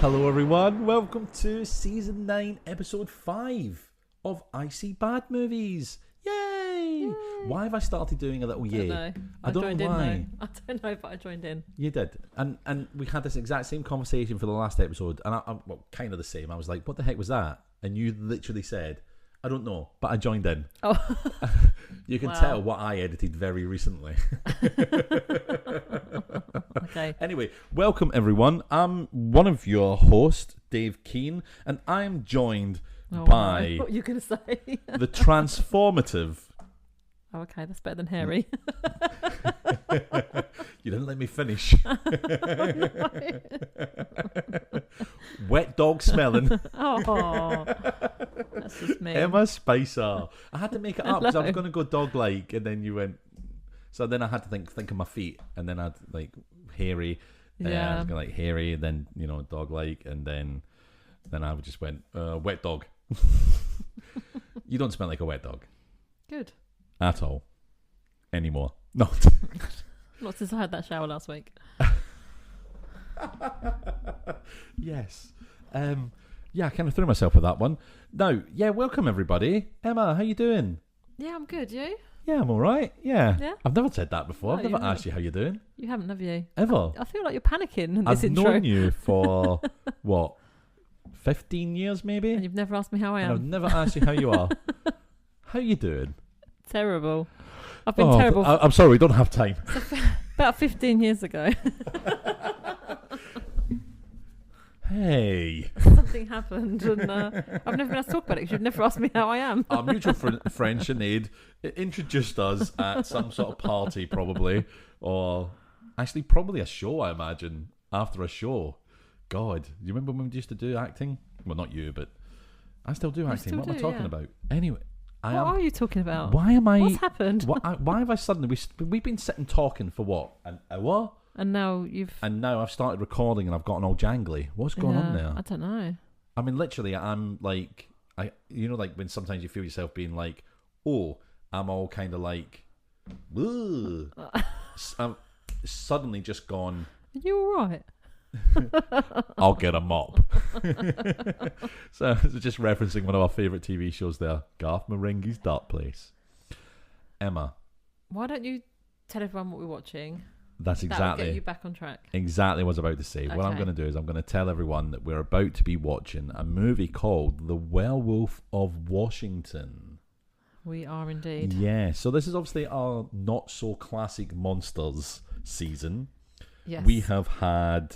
Hello everyone, welcome to Season 9, Episode 5 of I See Bad Movies. Yay! Why have I started doing a little yay? I don't know why. I don't know, but I joined in. You did. And we had this exact same conversation for the last episode, and well, kind of the same. I was like, what the heck was that? And you literally said, I don't know, but I joined in. Oh. You can tell what I edited very recently. Okay. Anyway, welcome everyone. I'm one of your hosts, Dave Keane, and I'm joined by... What are you going to say? the transformative... Oh, okay, that's better than Harry. You didn't let me finish. Wet dog smelling. Oh, that's just me. Emma Spicer. I had to make it up because I was going to go dog-like, and then you went... So then I had to think of my feet, and then I'd like hairy. Yeah. I was going like hairy, and then, you know, dog-like, and then I just went, wet dog. You don't smell like a wet dog. Good. At all. Anymore. No. Not since I had that shower last week. Yes. Yeah, I kind of threw myself with that one. Now, yeah, welcome everybody. Emma, how you doing? Yeah, I'm good. You? Yeah, I'm all right. Yeah. Yeah? I've never said that before. No, I've never you haven't. asked you how you're doing. You haven't, have you? Ever. I feel like you're panicking in this I've intro. known you for, what, 15 years maybe? And you've never asked me how I And I've am. never asked you how you are. How you doing? Terrible. I've been terrible. I'm sorry, we don't have time. About 15 years ago. Hey. Something happened, and I've never been asked to talk about it because you've never asked me how I am. Our mutual friend Sinead introduced us at some sort of party, probably, or actually probably a show, I imagine, after a show. God, do you remember when we used to do acting? Well, not you, but I still do acting. What am I talking about? Anyway, What are you talking about? Why am I? What's happened? Why have I suddenly? We've been sitting talking for what, an hour? And now I've started recording and I've gotten all jangly. What's going on there? I don't know. I mean, literally, I'm like, like when sometimes you feel yourself being like, oh, I'm all kind of like, I'm suddenly just gone. Are you all right? I'll get a mop. So just referencing one of our favourite TV shows there, Garth Marenghi's Dark Place. Emma. Why don't you tell everyone what we're watching? That's exactly. That'll get you back on track. Exactly what I was about to say. Okay. What I'm going to do is I'm going to tell everyone that we're about to be watching a movie called The Werewolf of Washington. We are indeed. Yeah. So this is obviously our not so classic monsters season. Yes. We have had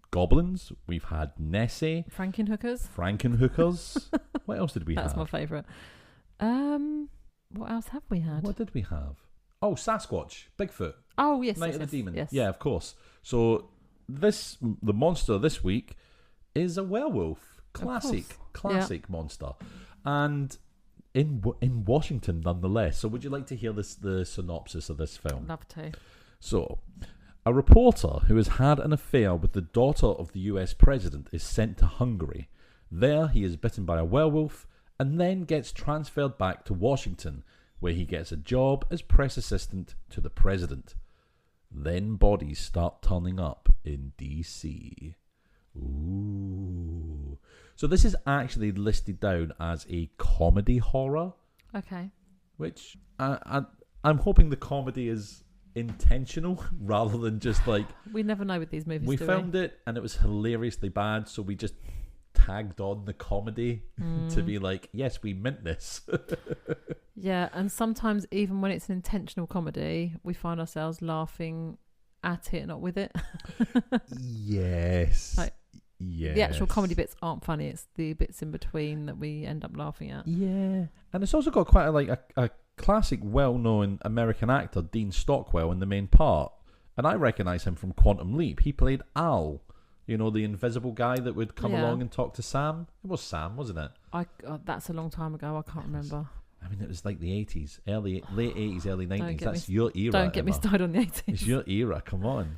goblins. We've had Nessie. Frankenhookers. What else did we have? That's my favourite. What else have we had? What did we have? Oh, Sasquatch, Bigfoot. Oh, yes. Night of the Demon. Yes. Yeah, of course. So the monster this week is a werewolf. Classic monster. And in Washington nonetheless. So would you like to hear the synopsis of this film? Love to. So, a reporter who has had an affair with the daughter of the US president is sent to Hungary. There he is bitten by a werewolf and then gets transferred back to Washington, where he gets a job as press assistant to the president. Then bodies start turning up in DC. Ooh. So this is actually listed down as a comedy horror. Okay. Which I'm hoping the comedy is intentional rather than just like... We never know with these movies, We filmed it and it was hilariously bad, so we just tagged on the comedy to be like, yes, we meant this. Yeah, and sometimes even when it's an intentional comedy, we find ourselves laughing at it, not with it. Yes. The actual comedy bits aren't funny. It's the bits in between that we end up laughing at. Yeah. And it's also got quite a classic, well-known American actor, Dean Stockwell, in the main part. And I recognise him from Quantum Leap. He played Al. You know, the invisible guy that would come along and talk to Sam? It was Sam, wasn't it? That's a long time ago. I can't remember. I mean, it was like the 80s, late 80s, early 90s. That's your era. Don't get me started on the 80s. It's your era, come on.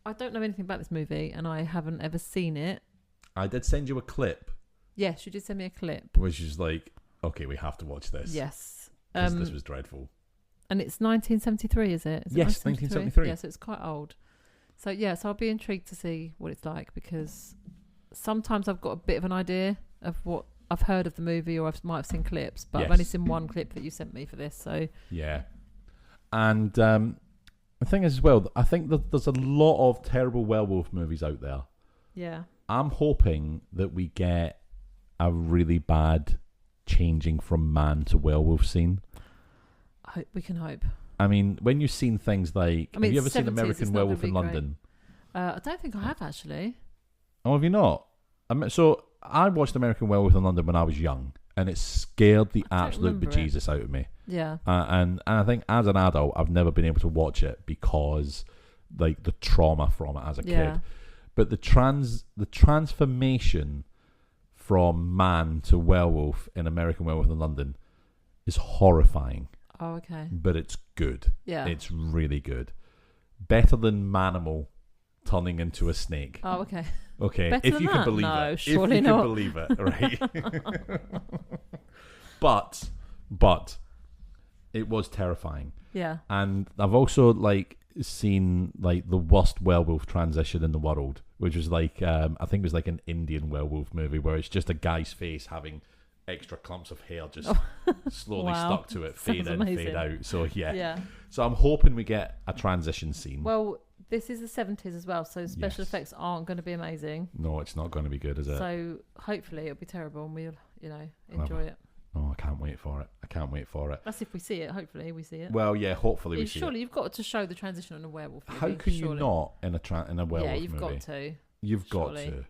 I don't know anything about this movie, and I haven't ever seen it. I did send you a clip. Yes, you did send me a clip. Which is like, okay, we have to watch this. Yes. Because this was dreadful. And it's 1973, is it? Yes, 1973. Yes, it's quite old. So, I'll be intrigued to see what it's like because sometimes I've got a bit of an idea of what I've heard of the movie, or I might have seen clips, but Yes. I've only seen one clip that you sent me for this. So Yeah. And the thing is as well, I think that there's a lot of terrible werewolf movies out there. yeah, I'm hoping that we get a really bad changing from man to werewolf scene. we can hope. I mean, when you've seen things like... I mean, have you ever it's seen 70s, American it's not Werewolf gonna in be London? I don't think I have actually. Oh, have you not? So I watched American Werewolf in London when I was young, and it scared the I don't absolute remember it. bejesus out of me. Yeah, And I think as an adult, I've never been able to watch it because, like, the trauma from it as a yeah, kid. But the transformation from man to werewolf in American Werewolf in London is horrifying, oh okay, but it's good. yeah, It's really good. Better than Manimal turning into a snake. oh okay. Okay, Better if than you can that? believe No, it. surely if you not. can believe it, right? but it was terrifying. Yeah, And I've also seen the worst werewolf transition in the world, which was I think it was like an Indian werewolf movie where it's just a guy's face having extra clumps of hair just slowly Wow. stuck to it, fade Sounds in, fade amazing. out. So yeah. So I'm hoping we get a transition scene. Well, this is the 70s as well, so special Yes. effects aren't going to be amazing. No, it's not going to be good, is it? So hopefully it'll be terrible, and we'll enjoy it. Oh, I can't wait for it. That's if we see it. Hopefully we see it. Well, yeah, hopefully we see Surely it. you've got to show the transition on a werewolf movie. How can you surely. not in a werewolf Yeah, you've movie? got to. You've got surely. to.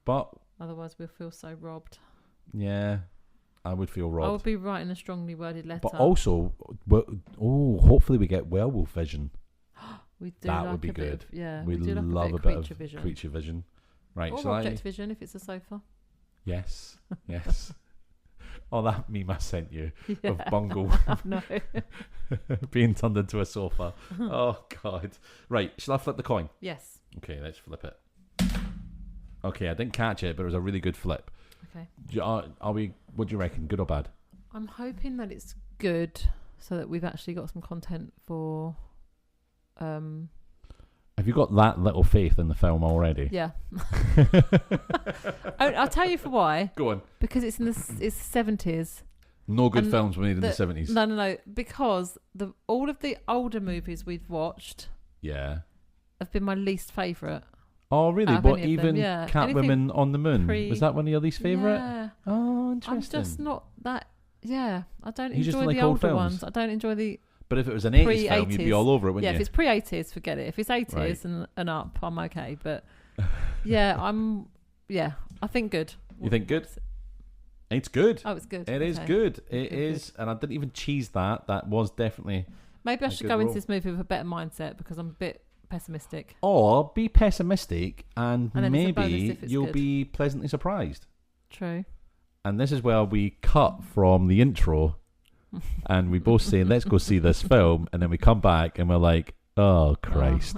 But Otherwise, we'll feel so robbed. yeah, I would feel I robbed. would be writing a strongly worded letter. But also, hopefully we get werewolf vision. we do that like would be a bit good. Of, yeah, We'd we do like love a bit of creature vision. creature vision. Right, Or shall object I? vision if it's a sofa. Yes, yes. Oh, that meme I sent you Yeah. of Bungle No. being turned into a sofa. Oh God! Right, shall I flip the coin? Yes. Okay, let's flip it. Okay, I didn't catch it, but it was a really good flip. Okay. Are we? What do you reckon? Good or bad? I'm hoping that it's good, so that we've actually got some content for. Have you got that little faith in the film already? Yeah. I'll tell you for why. Go on. Because it's in it's 70s. No good And films were made in the 70s. No. Because all of the older movies we've watched Yeah. have been my least favourite. Oh, really? Out of What, any of them, even yeah. Catwomen on the Moon? Was that one of your least favourite? Yeah. Oh, I'm interesting. just not that. Yeah. I don't You just enjoy like the old older films? ones. I don't enjoy the. But if it was an 80s film, you'd be Pre-80s. all over it, wouldn't Yeah, you? if it's pre-80s, forget it. If it's 80s Right. and up, I'm okay. But yeah, I think good. You think good? It's good. Oh, it's good. It is Okay. good. It Good, is. And I didn't even cheese that. That was definitely... Maybe I a should good go into role. this movie with a better mindset because I'm a bit pessimistic. Or be pessimistic and And then it's a bonus maybe if it's you'll good. be pleasantly surprised. True. And this is where we cut from the intro and we both say, let's go see this film. And then we come back and we're like, oh, Christ.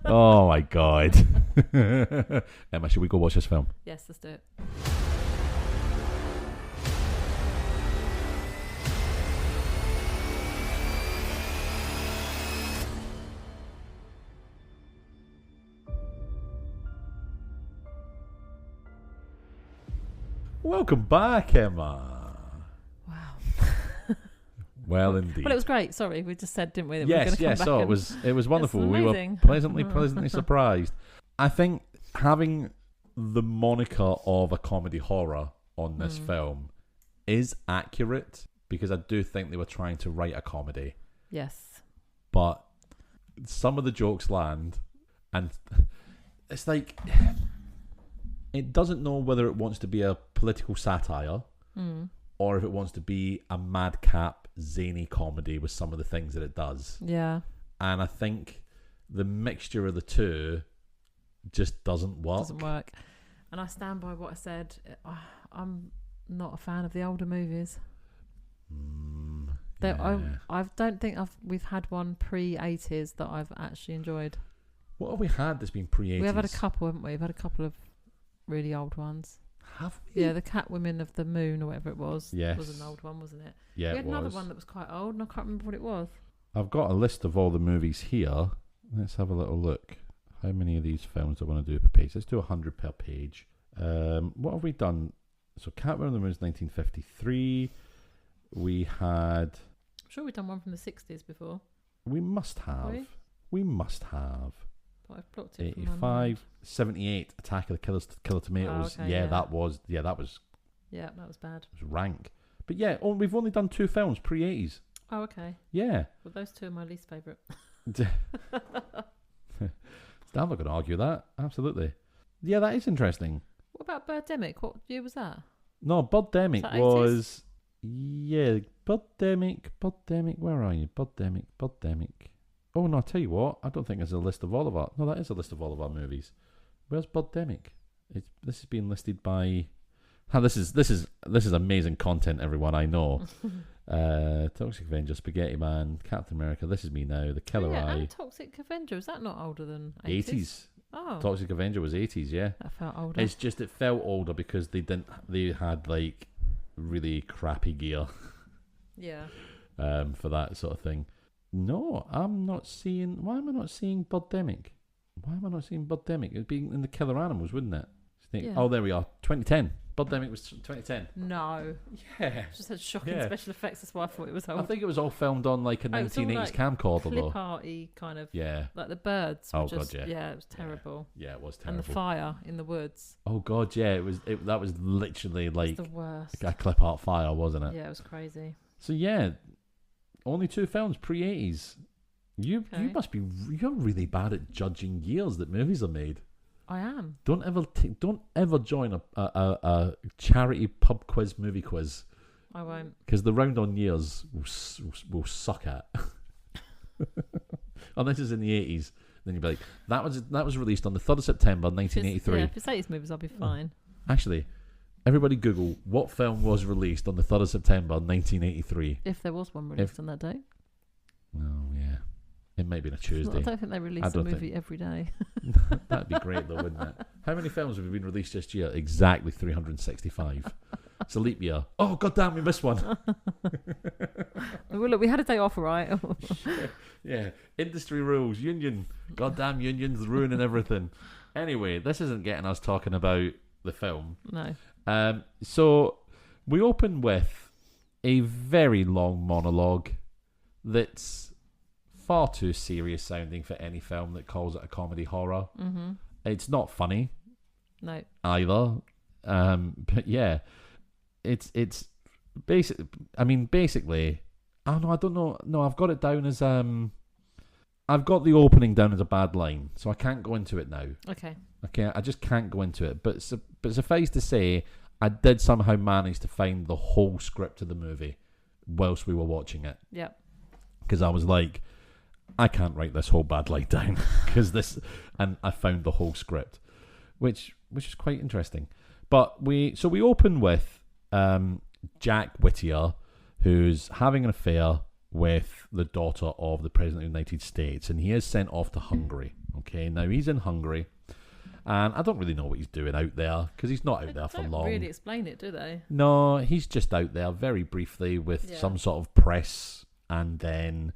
Oh, my God. Emma, should we go watch this film? Yes, let's do it. Welcome back, Emma. Wow. Well, indeed. Well, it was great. Sorry, we just said, didn't we? That we were Yes, gonna come yes. back So and- it was wonderful. We were amazing. pleasantly surprised. I think having the moniker of a comedy horror on this film is accurate because I do think they were trying to write a comedy, Yes. but some of the jokes land, and it's like it doesn't know whether it wants to be a political satire or if it wants to be a madcap zany comedy with some of the things that it does. Yeah. And I think the mixture of the two just doesn't work. Doesn't work. And I stand by what I said. I'm not a fan of the older movies. Yeah. I don't think we've had one pre-80s that I've actually enjoyed. What have we had that's been pre-80s? We have had a couple, haven't we? We've had a couple of really old ones. Have we? Yeah, the Catwomen of the Moon or whatever it was. Yes. Was an old one, wasn't it? Yeah, We had it another was. one that was quite old and I can't remember what it was. I've got a list of all the movies here. Let's have a little look. How many of these films do I want to do per page? Let's do 100 per page. What have we done? So Catwoman the Moon is 1953. We had... I'm sure we've done one from the 60s before. We must have. We must have. But I've blocked it from my 85, mind. 78, Attack of the Killer Tomatoes. Oh, okay, yeah, yeah. that was... Yeah, that was... Yeah, that was bad. It was rank. But yeah, we've only done 2 films pre-80s. Oh, okay. Yeah. Well, those 2 are my least favourite. I'm not going to argue that. Absolutely. Yeah, that is interesting. What about Birdemic? What year was that? No, Birdemic Was that 80s? was... Yeah, Birdemic, where are you? Birdemic. Oh, no, I'll tell you what. I don't think there's a list of all of our... No, that is a list of all of our movies. Where's Birdemic? This is being listed by... This is amazing content, everyone, I know. Toxic Avenger, Spaghetti Man, Captain America, This Is Me Now, The Killer Eye. And Toxic Avenger, is that not older than 80s? 80s. Oh. Toxic Avenger was 80s, yeah. That felt older. It's just it felt older because they had like really crappy gear Yeah. for that sort of thing. No, I'm not seeing... Why am I not seeing Birdemic? Why am I not seeing Birdemic? It'd be in the Killer Animals, wouldn't it? Yeah. Oh, there we are. 2010. Birdemic was 2010. No. Yeah. Just had shocking Yeah. special effects, that's why I thought it was old. I think it was all filmed on like a Oh, it was all, 1980s like, camcorder though. Clip-arty kind of... Yeah. Like the birds were Oh, just... God, yeah. it was terrible. Yeah, it was And terrible. the fire in the woods. Oh God, yeah, that was literally like It's the worst. a clip art fire, wasn't it? Yeah, it was crazy. So yeah, only 2 films pre-80s. You must be... You're really bad at judging years that movies are made. I am. Don't ever join a charity pub quiz movie quiz, I won't. because the round on years will suck at. Unless it's in the 80s, then you'll be like, that was released on the 3rd of September 1983. If it's 80s movies, I'll be fine. Actually, everybody Google what film was released on the 3rd of September 1983. If there was one released on that day. Oh yeah, it might be on a Tuesday. I don't think they release a movie every day. That'd be great though, wouldn't it? How many films have been released this year? Exactly 365. It's a leap year. Oh god damn, we missed one. Well, look, we had a day off, right? Yeah, industry rules, union. Goddamn unions ruining everything. Anyway, this isn't getting us talking about the film. No. So we open with a very long monologue that's far too serious sounding for any film that calls it a comedy horror. Mm-hmm. It's not funny. No. Either. But yeah, it's basic. I mean, basically, oh no, I don't know. No, I've got it down as I've got the opening down as a bad line, so I can't go into it now. Okay. I just can't go into it. But suffice to say, I did somehow manage to find the whole script of the movie whilst we were watching it. Yep. Because I was like, I can't write this whole bad line down and I found the whole script, which is quite interesting. But we open with Jack Whittier, who's having an affair with the daughter of the President of the United States, and he is sent off to Hungary. Okay, now he's in Hungary, and I don't really know what he's doing out there because he's not out there for long. They don't really explain it, do they? No, he's just out there very briefly with some sort of press, and then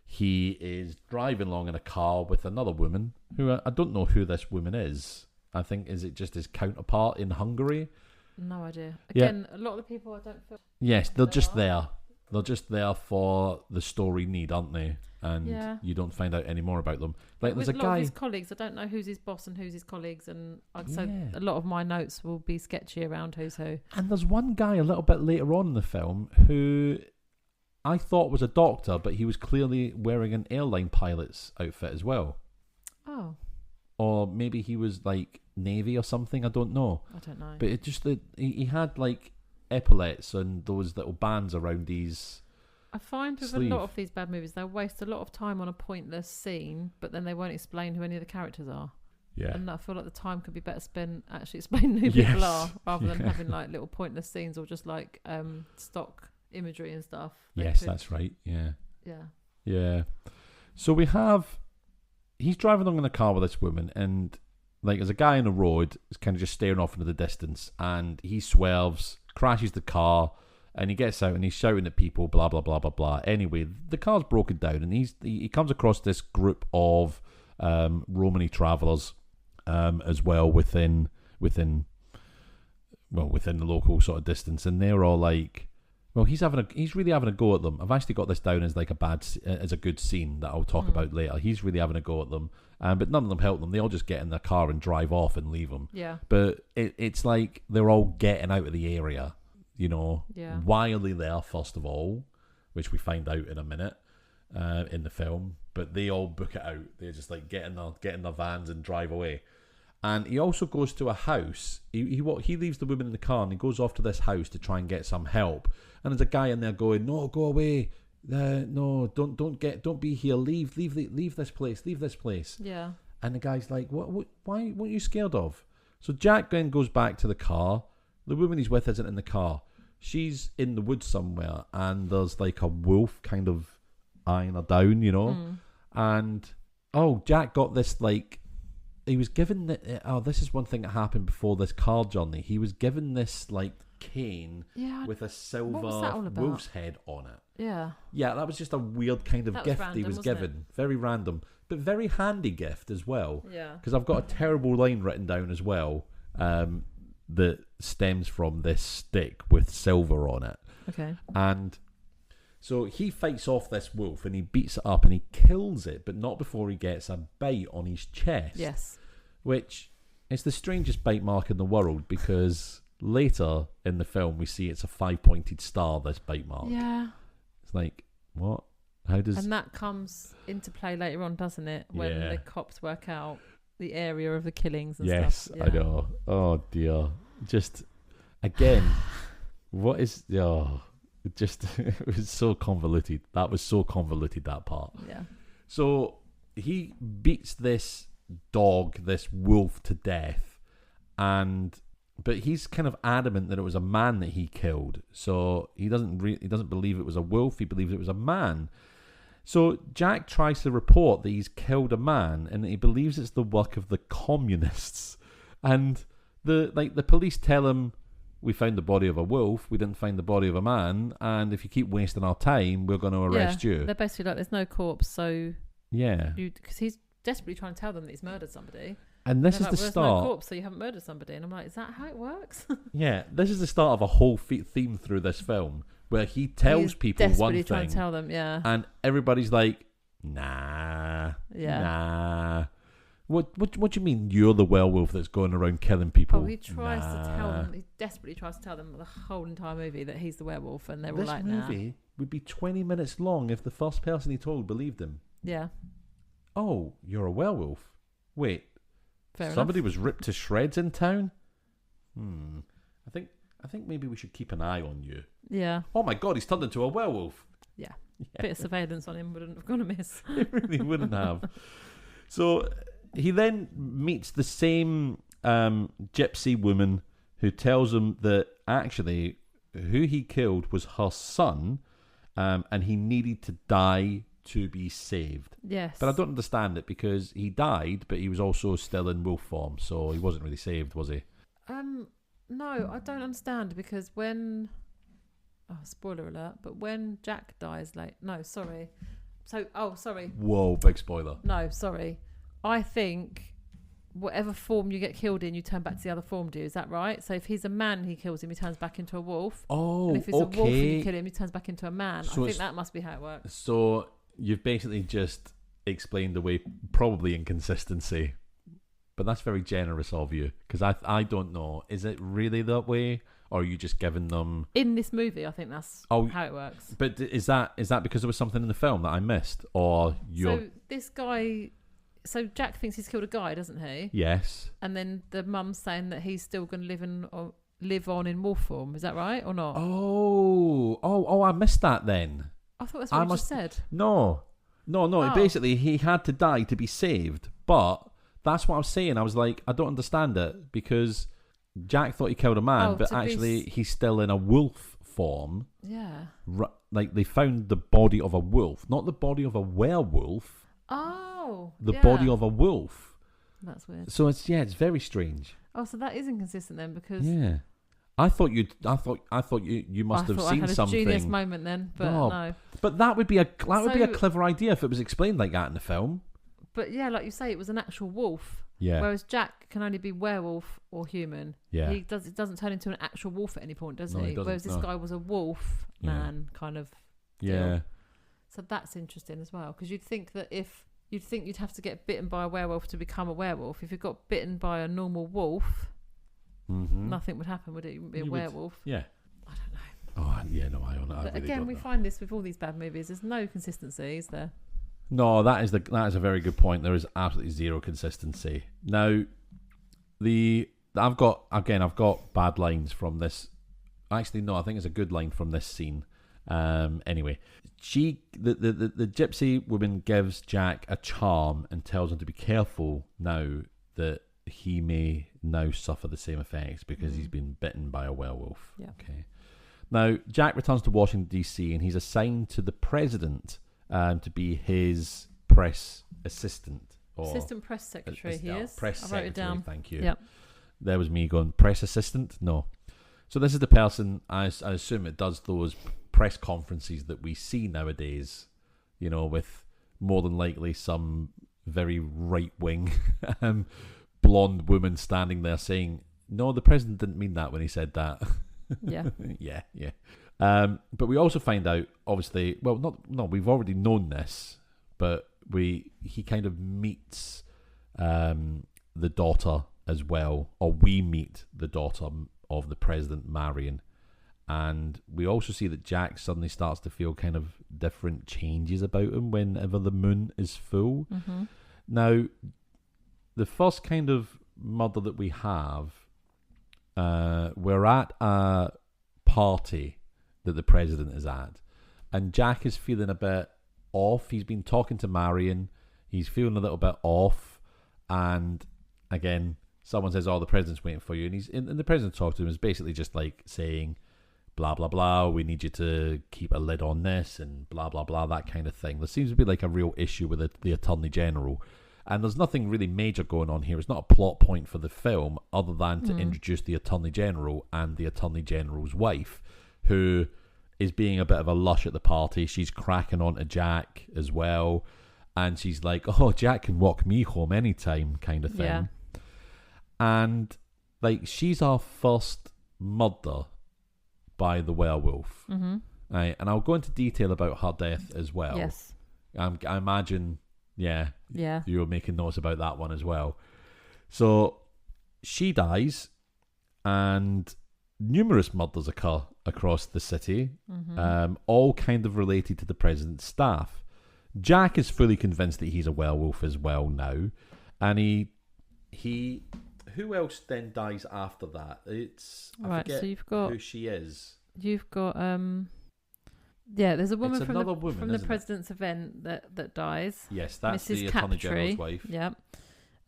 he is driving along in a car with another woman who I don't know who this woman is. I think, is it just his counterpart in Hungary? No idea. Again, a lot of the people I don't feel... Yes, they're just there. They're just there for the story need, aren't they? And you don't find out any more about them. Like, there's a guy... a lot of his colleagues, I don't know who's his boss and who's his colleagues, and so a lot of my notes will be sketchy around who's who. And there's one guy a little bit later on in the film who I thought was a doctor, but he was clearly wearing an airline pilot's outfit as well. Oh. Or maybe he was like Navy or something. I don't know. I don't know. But it just that he had like epaulets and those little bands around his. I find with sleeve. a lot of these bad movies, they'll waste a lot of time on a pointless scene, but then they won't explain who any of the characters are. Yeah. And I feel like the time could be better spent actually explaining who people are, rather than having like little pointless scenes or just like stock imagery and stuff. Yes, that's right. Yeah. Yeah. Yeah. So we have. He's driving along in a car with this woman, and like there's a guy in the road is kind of just staring off into the distance, and he swerves, crashes the car, and he gets out and he's shouting at people, blah blah blah blah blah. Anyway, the car's broken down, and he comes across this group of Romany travellers as well within the local sort of distance, and they're all like, well, he's really having a go at them. I've actually got this down as like as a good scene that I'll talk about later. He's really having a go at them, but none of them help them. They all just get in their car and drive off and leave them. Yeah. But it's like they're all getting out of the area, you know. Yeah. Why are they there, first of all, which we find out in a minute in the film. But they all book it out. They're just like get in their vans and drive away. And he also goes to a house. He leaves the woman in the car and he goes off to this house to try and get some help. And there's a guy in there going, "No, go away. No, don't be here. Leave this place. Leave this place." Yeah. And the guy's like, "What? Why? What are you scared of?" So Jack then goes back to the car. The woman he's with isn't in the car. She's in the woods somewhere, and there's like a wolf kind of eyeing her down, you know. And Jack got this like. He was given this is one thing that happened before this car journey. He was given this like cane with a silver wolf's head on it. Yeah. Yeah, that was just a weird kind of gift random, he was wasn't given. Very random, but very handy gift as well. Yeah. Because I've got a terrible line written down as well that stems from this stick with silver on it. Okay. And so he fights off this wolf and he beats it up and he kills it, but not before he gets a bite on his chest. Yes. Which is the strangest bite mark in the world, because later in the film we see it's a 5-pointed star, this bite mark. Yeah. It's like, what? How does... And that comes into play later on, doesn't it? When the cops work out the area of the killings and stuff. Yes, I know. Oh, dear. Just, again, what is... Oh... it was so convoluted. That was so convoluted, that part. Yeah. So he beats this wolf to death, but he's kind of adamant that it was a man that he killed. So he doesn't believe it was a wolf. He believes it was a man. So Jack tries to report that he's killed a man, and he believes it's the work of the communists. And the police tell him, "We found the body of a wolf. We didn't find the body of a man. And if you keep wasting our time, we're going to arrest you." They're basically like, "There's no corpse, so because he's desperately trying to tell them that he's murdered somebody." And this is like, the "There's start. no corpse, so you haven't murdered somebody." And I'm like, "Is that how it works?" Yeah, this is the start of a whole theme through this film, where he tells people one thing, trying to tell them, and everybody's like, "Nah, nah." What do you mean you're the werewolf that's going around killing people? Oh, he tries to tell them. He desperately tries to tell them the whole entire movie that he's the werewolf, and they're all like, "Nah." This movie would be 20 minutes long if the first person he told believed him. Yeah. Oh, you're a werewolf. Wait, Fair somebody enough. was ripped to shreds in town? I think maybe we should keep an eye on you. Yeah. Oh my God, he's turned into a werewolf. Yeah. Bit of surveillance on him wouldn't have gone amiss. It really wouldn't have. So he then meets the same gypsy woman who tells him that actually who he killed was her son, and he needed to die to be saved. Yes. But I don't understand it, because he died, but he was also still in wolf form, so he wasn't really saved, was he? No, I don't understand, because when... Oh, spoiler alert. But when Jack dies, sorry. Sorry. Whoa, big spoiler. No, sorry. I think whatever form you get killed in, you turn back to the other form, is that right? So if he's a man, he kills him, he turns back into a wolf. Oh, and if he's a wolf and you kill him, he turns back into a man. So I think that must be how it works. So you've basically just explained away probably inconsistency. But that's very generous of you, because I don't know. Is it really that way? Or are you just giving them... In this movie, I think that's how it works. But is that because there was something in the film that I missed? Or you're... So this guy... So Jack thinks he's killed a guy, doesn't he? Yes. And then the mum's saying that he's still going to live on in wolf form. Is that right or not? Oh, I missed that then. I thought that's what you just said. No. Basically, he had to die to be saved. But that's what I was saying. I was like, I don't understand it, because Jack thought he killed a man, but actually he's still in a wolf form. Yeah. Like, they found the body of a wolf, not the body of a werewolf. Oh. The body of a wolf. That's weird. So it's very strange. Oh, so that is inconsistent then, because I thought you must have seen something. I had a genius moment then, but no. But that would be a clever idea if it was explained like that in the film. But yeah, like you say, it was an actual wolf. Yeah. Whereas Jack can only be werewolf or human. Yeah. It doesn't turn into an actual wolf at any point, does No, he? it doesn't, Whereas this no. guy was a wolf man kind of deal. Yeah. So that's interesting as well, because you'd think you'd have to get bitten by a werewolf to become a werewolf. If you got bitten by a normal wolf, nothing would happen, would it? You wouldn't be a werewolf. Yeah. I don't know. Oh, yeah, no, I don't know. But really again, don't we know. find this with all these bad movies. There's no consistency, is there? No, that is a very good point. There is absolutely zero consistency. Now, I've got bad lines from this. Actually, no, I think it's a good line from this scene. Anyway, the gypsy woman gives Jack a charm and tells him to be careful now that he may now suffer the same effects because he's been bitten by a werewolf. Yeah. Okay. Now, Jack returns to Washington, D.C., and he's assigned to the president to be his press assistant. Or Assistant press secretary, he is. Press I wrote it secretary, down. thank you. Yep. There was me going, press assistant? No. So this is the person, I assume it does those press conferences that we see nowadays, with more than likely some very right-wing blonde woman standing there saying, no, the president didn't mean that when he said that. Yeah. yeah. But we also find out, obviously, we've already known this, but he kind of meets the daughter as well, or we meet the daughter of the president, Marion, and we also see that Jack suddenly starts to feel kind of different changes about him whenever the moon is full. Mm-hmm. Now, the first kind of murder that we have, we're at a party that the president is at, and Jack is feeling a bit off. He's been talking to Marion, he's feeling a little bit off, and again, someone says, the president's waiting for you, and the president talks to him is basically just like saying, blah blah blah, we need you to keep a lid on this, and blah blah blah, that kind of thing. There seems to be like a real issue with the attorney general, and there's nothing really major going on here. It's not a plot point for the film other than to introduce the attorney general and the attorney general's wife, who is being a bit of a lush at the party. She's cracking on to Jack as well, and she's like, Jack can walk me home anytime, kind of thing. Yeah. And like, she's our first murder by the werewolf. Mm-hmm. Right, and I'll go into detail about her death as well. Yes. I imagine, yeah, Yeah. you were making notes about that one as well. So she dies, and numerous murders occur across the city, all kind of related to the president's staff. Jack is fully convinced that he's a werewolf as well now, and he who else then dies after that? I forget so you've got who she is. You've got there's a woman It's from another woman, from the isn't it? president's event that dies. Yes, that's Mrs. the attorney general's Captree. wife. Yeah.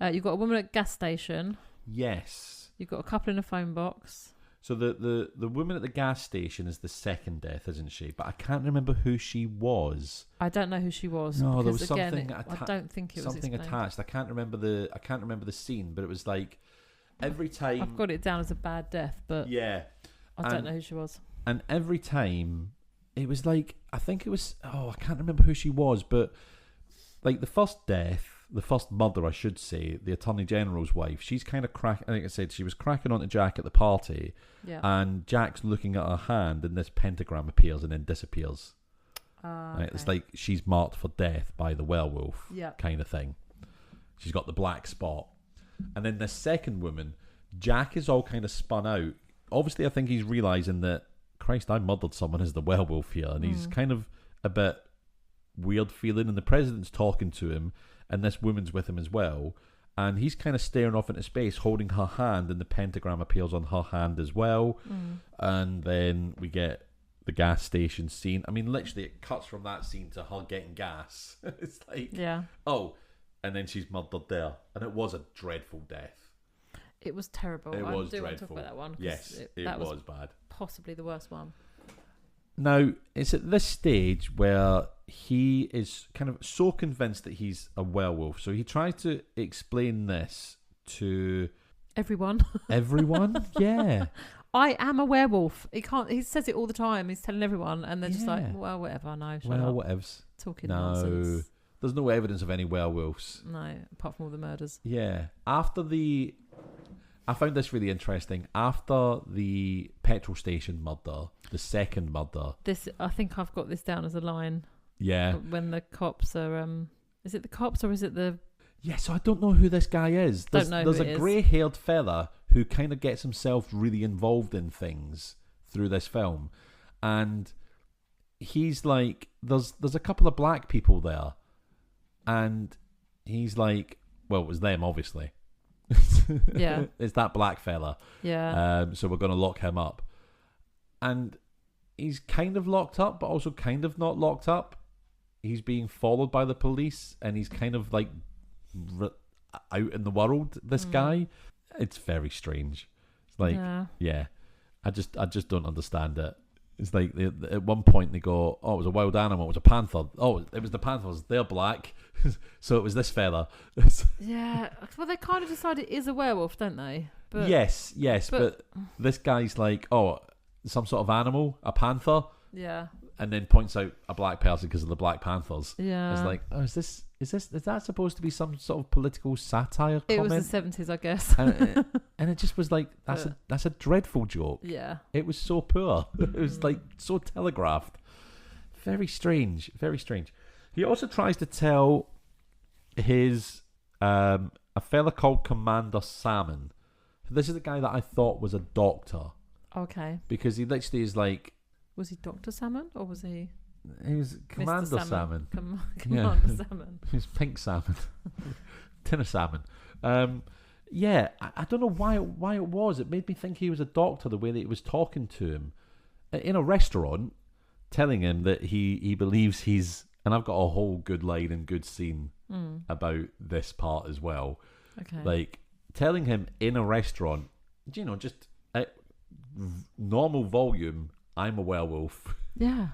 You've got a woman at a gas station. Yes. You've got a couple in a phone box. So the woman at the gas station is the second death, isn't she? But I can't remember who she was. I don't know who she was. No, there was because, again, something. I don't think it was something explained. attached. I can't remember the scene, but it was like every time. I've got it down as a bad death, but Yeah. I don't know who she was. And every time, it was like, I think it was, I can't remember who she was, but like the first murder, I should say, the Attorney General's wife, she's kind of I think I said, she was cracking onto Jack at the party, Yeah. and Jack's looking at her hand, and this pentagram appears and then disappears. Right? Okay. It's like she's marked for death by the werewolf, Yeah. kind of thing. She's got the black spot. And then the second woman, Jack is all kind of spun out. Obviously, I think he's realising that, Christ, I murdered someone as the werewolf here. And he's kind of a bit weird feeling. And the president's talking to him. And this woman's with him as well. And he's kind of staring off into space, holding her hand. And the pentagram appears on her hand as well. And then we get the gas station scene. I mean, literally, it cuts from that scene to her getting gas. It's like, Yeah. And then she's murdered there. And it was a dreadful death. It was terrible. It I was do dreadful. want to talk about that one. 'cause Yes, it that was bad. Possibly the worst one. Now, it's at this stage where he is kind of so convinced that he's a werewolf. So he tries to explain this to Everyone. everyone. Yeah. I am a werewolf. He says it all the time. He's telling everyone, and they're just like, Yeah. well, whatever. No, shut Well, up. whatevs. Talking No. nonsense. There's no evidence of any werewolves. No, apart from all the murders. Yeah. I found this really interesting. After the petrol station murder, the second murder. I think I've got this down as a line. Yeah. When the cops are, is it the cops or is it the? Yeah, so I don't know who this guy is. There's a grey-haired fella who kind of gets himself really involved in things through this film, and he's like, there's a couple of black people there, and he's like, well, it was them, obviously. Yeah. It's that black fella. Yeah. So we're going to lock him up. And he's kind of locked up, but also kind of not locked up. He's being followed by the police, and he's kind of like out in the world, this guy. It's very strange. It's like, yeah. I just don't understand it. It's like at one point they go, oh, it was a wild animal, it was a panther. Oh, it was the panthers, they're black. So it was this fella. Yeah, well, they kind of decide it is a werewolf, don't they? But, yes, but this guy's like, oh, some sort of animal, a panther. Yeah. And then points out a black person because of the Black Panthers. Yeah. It's like, oh, is that supposed to be some sort of political satire comment? It was the 70s, I guess. And it just was like, that's a dreadful joke. Yeah. It was so poor. It was like so telegraphed. Very strange. Very strange. He also tries to tell his a fella called Commander Salmon. This is the guy that I thought was a doctor. Okay. Because he literally is like, was he Dr. Salmon or was he? He was Commander Salmon. Commander Salmon. He was pink salmon. Tin of salmon. Yeah, I don't know why it was. It made me think he was a doctor, the way that he was talking to him in a restaurant, telling him that he believes he's... And I've got a whole good line and good scene about this part as well. Okay. Like, telling him in a restaurant, just at normal volume, I'm a werewolf. Yeah.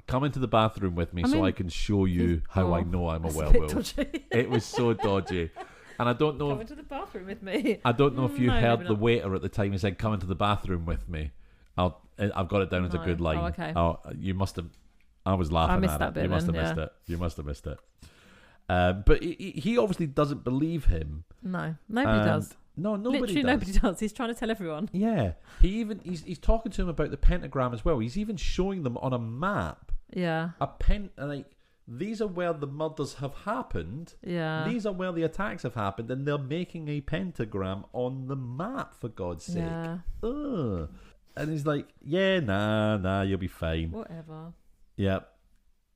Come into the bathroom with me so I can show you how I know I'm a werewolf. It was so dodgy. And I don't know... Come into the bathroom with me. I don't know if you heard the waiter at the time. He said, come into the bathroom with me. I've got it down as a good line. Oh, okay. You must have... I was laughing at it. I missed that bit. You must have missed it. You must have missed it. But he obviously doesn't believe him. No. Nobody does. No, Literally nobody does. He's trying to tell everyone. Yeah. He's talking to him about the pentagram as well. He's even showing them on a map. Yeah. These are where the murders have happened. Yeah. These are where the attacks have happened, and they're making a pentagram on the map, for God's sake. Yeah. Ugh. And he's like, yeah, nah, you'll be fine. Whatever. Yeah.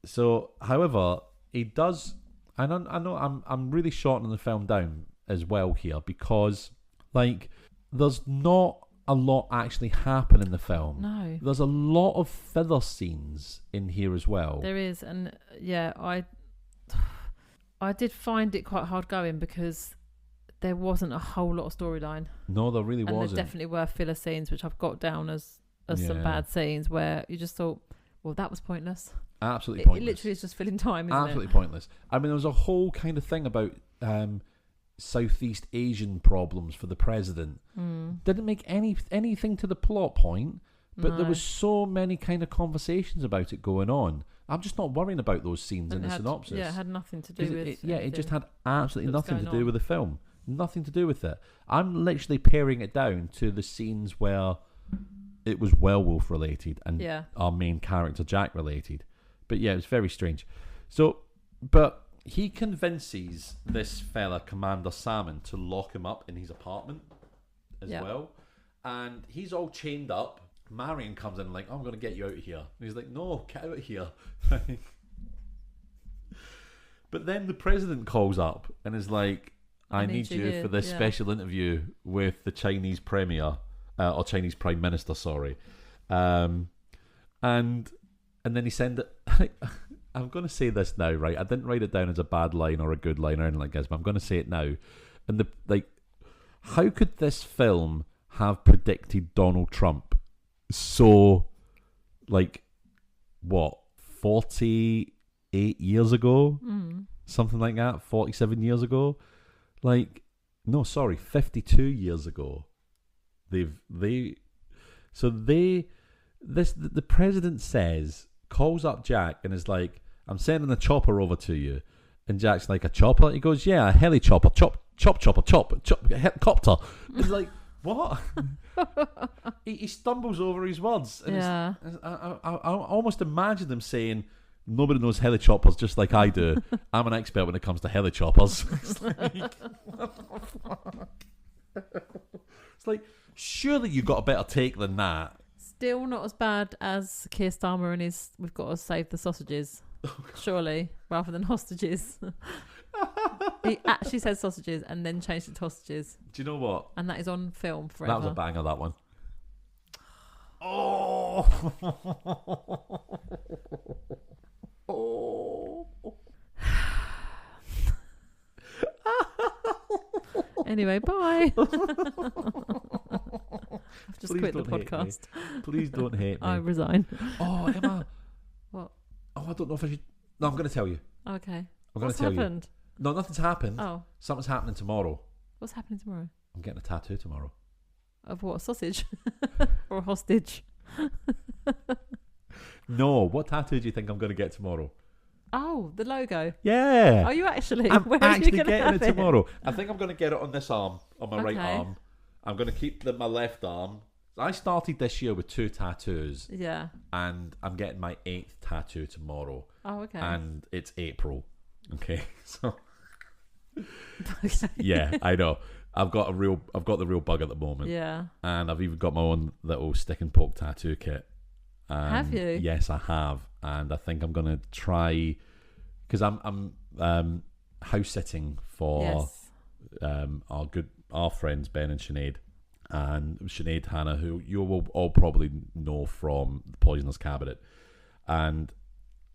So, however, he does... I know I'm really shortening the film down as well here, because there's not a lot actually happen in the film. No. There's a lot of filler scenes in here as well. There is, and yeah, I did find it quite hard going because there wasn't a whole lot of storyline. No, there really wasn't. And there definitely were filler scenes, which I've got down as some bad scenes where you just thought, well, that was pointless. Absolutely pointless. It literally is just filling time, isn't Absolutely pointless. I mean, there was a whole kind of thing about Southeast Asian problems for the president. Didn't make anything to the plot point, but there was so many kind of conversations about it going on. I'm just not worrying about those scenes in the synopsis. Yeah, it had nothing to do with it. It just had absolutely nothing to do with the film. Nothing to do with it. I'm literally paring it down to the scenes where it was werewolf related and our main character Jack related. But yeah, it was very strange. So, but he convinces this fella, Commander Salmon, to lock him up in his apartment as well. And he's all chained up. Marion comes in like, I'm going to get you out of here. And he's like, no, get out of here. But then the president calls up and is like, I need you for this special interview with the Chinese premier, or Chinese prime minister, sorry. And then he sent it... I'm going to say this now, right? I didn't write it down as a bad line or a good line or anything like this, but I'm going to say it now. And how could this film have predicted Donald Trump so, 48 years ago? Something like that? 47 years ago? 52 years ago. The president calls up Jack and is like, I'm sending a chopper over to you. And Jack's like, a chopper? He goes, yeah, a heli chopper. Chop, chopper, helicopter. It's like, what? he stumbles over his words. And I almost imagine them saying, nobody knows heli choppers just like I do. I'm an expert when it comes to heli choppers. It's like, what the fuck? It's like, surely you got a better take than that. Still not as bad as Keir Starmer and his "we've got to save the sausages," surely, rather than hostages. He actually said sausages and then changed it to hostages. Do you know what? And that is on film forever. That was a banger, that one. Oh. Oh. Anyway, bye. I've just quit the podcast. Please don't hate me. I resign. Oh, Emma. What? Oh, I don't know if I should. No, I'm going to tell you. Okay. What's happened? No, nothing's happened. Oh. Something's happening tomorrow. What's happening tomorrow? I'm getting a tattoo tomorrow. Of what? A sausage? Or a hostage? No. What tattoo do you think I'm going to get tomorrow? Oh, the logo. Yeah. Are you actually? I'm Where actually are you getting it it tomorrow. I think I'm going to get it on this arm, on my right Okay. arm. I'm going to keep my left arm. I started this year with 2 tattoos. Yeah. And I'm getting my 8th tattoo tomorrow. Oh, okay. And it's April. Okay. So Okay. yeah, I know. I've got the real bug at the moment. Yeah. And I've even got my own little stick and poke tattoo kit. Have you? Yes, I have. And I think I'm gonna try, because I'm house sitting for our friends Ben and Sinead. And Sinead Hannah, who you will all probably know from the Poisonous Cabinet. And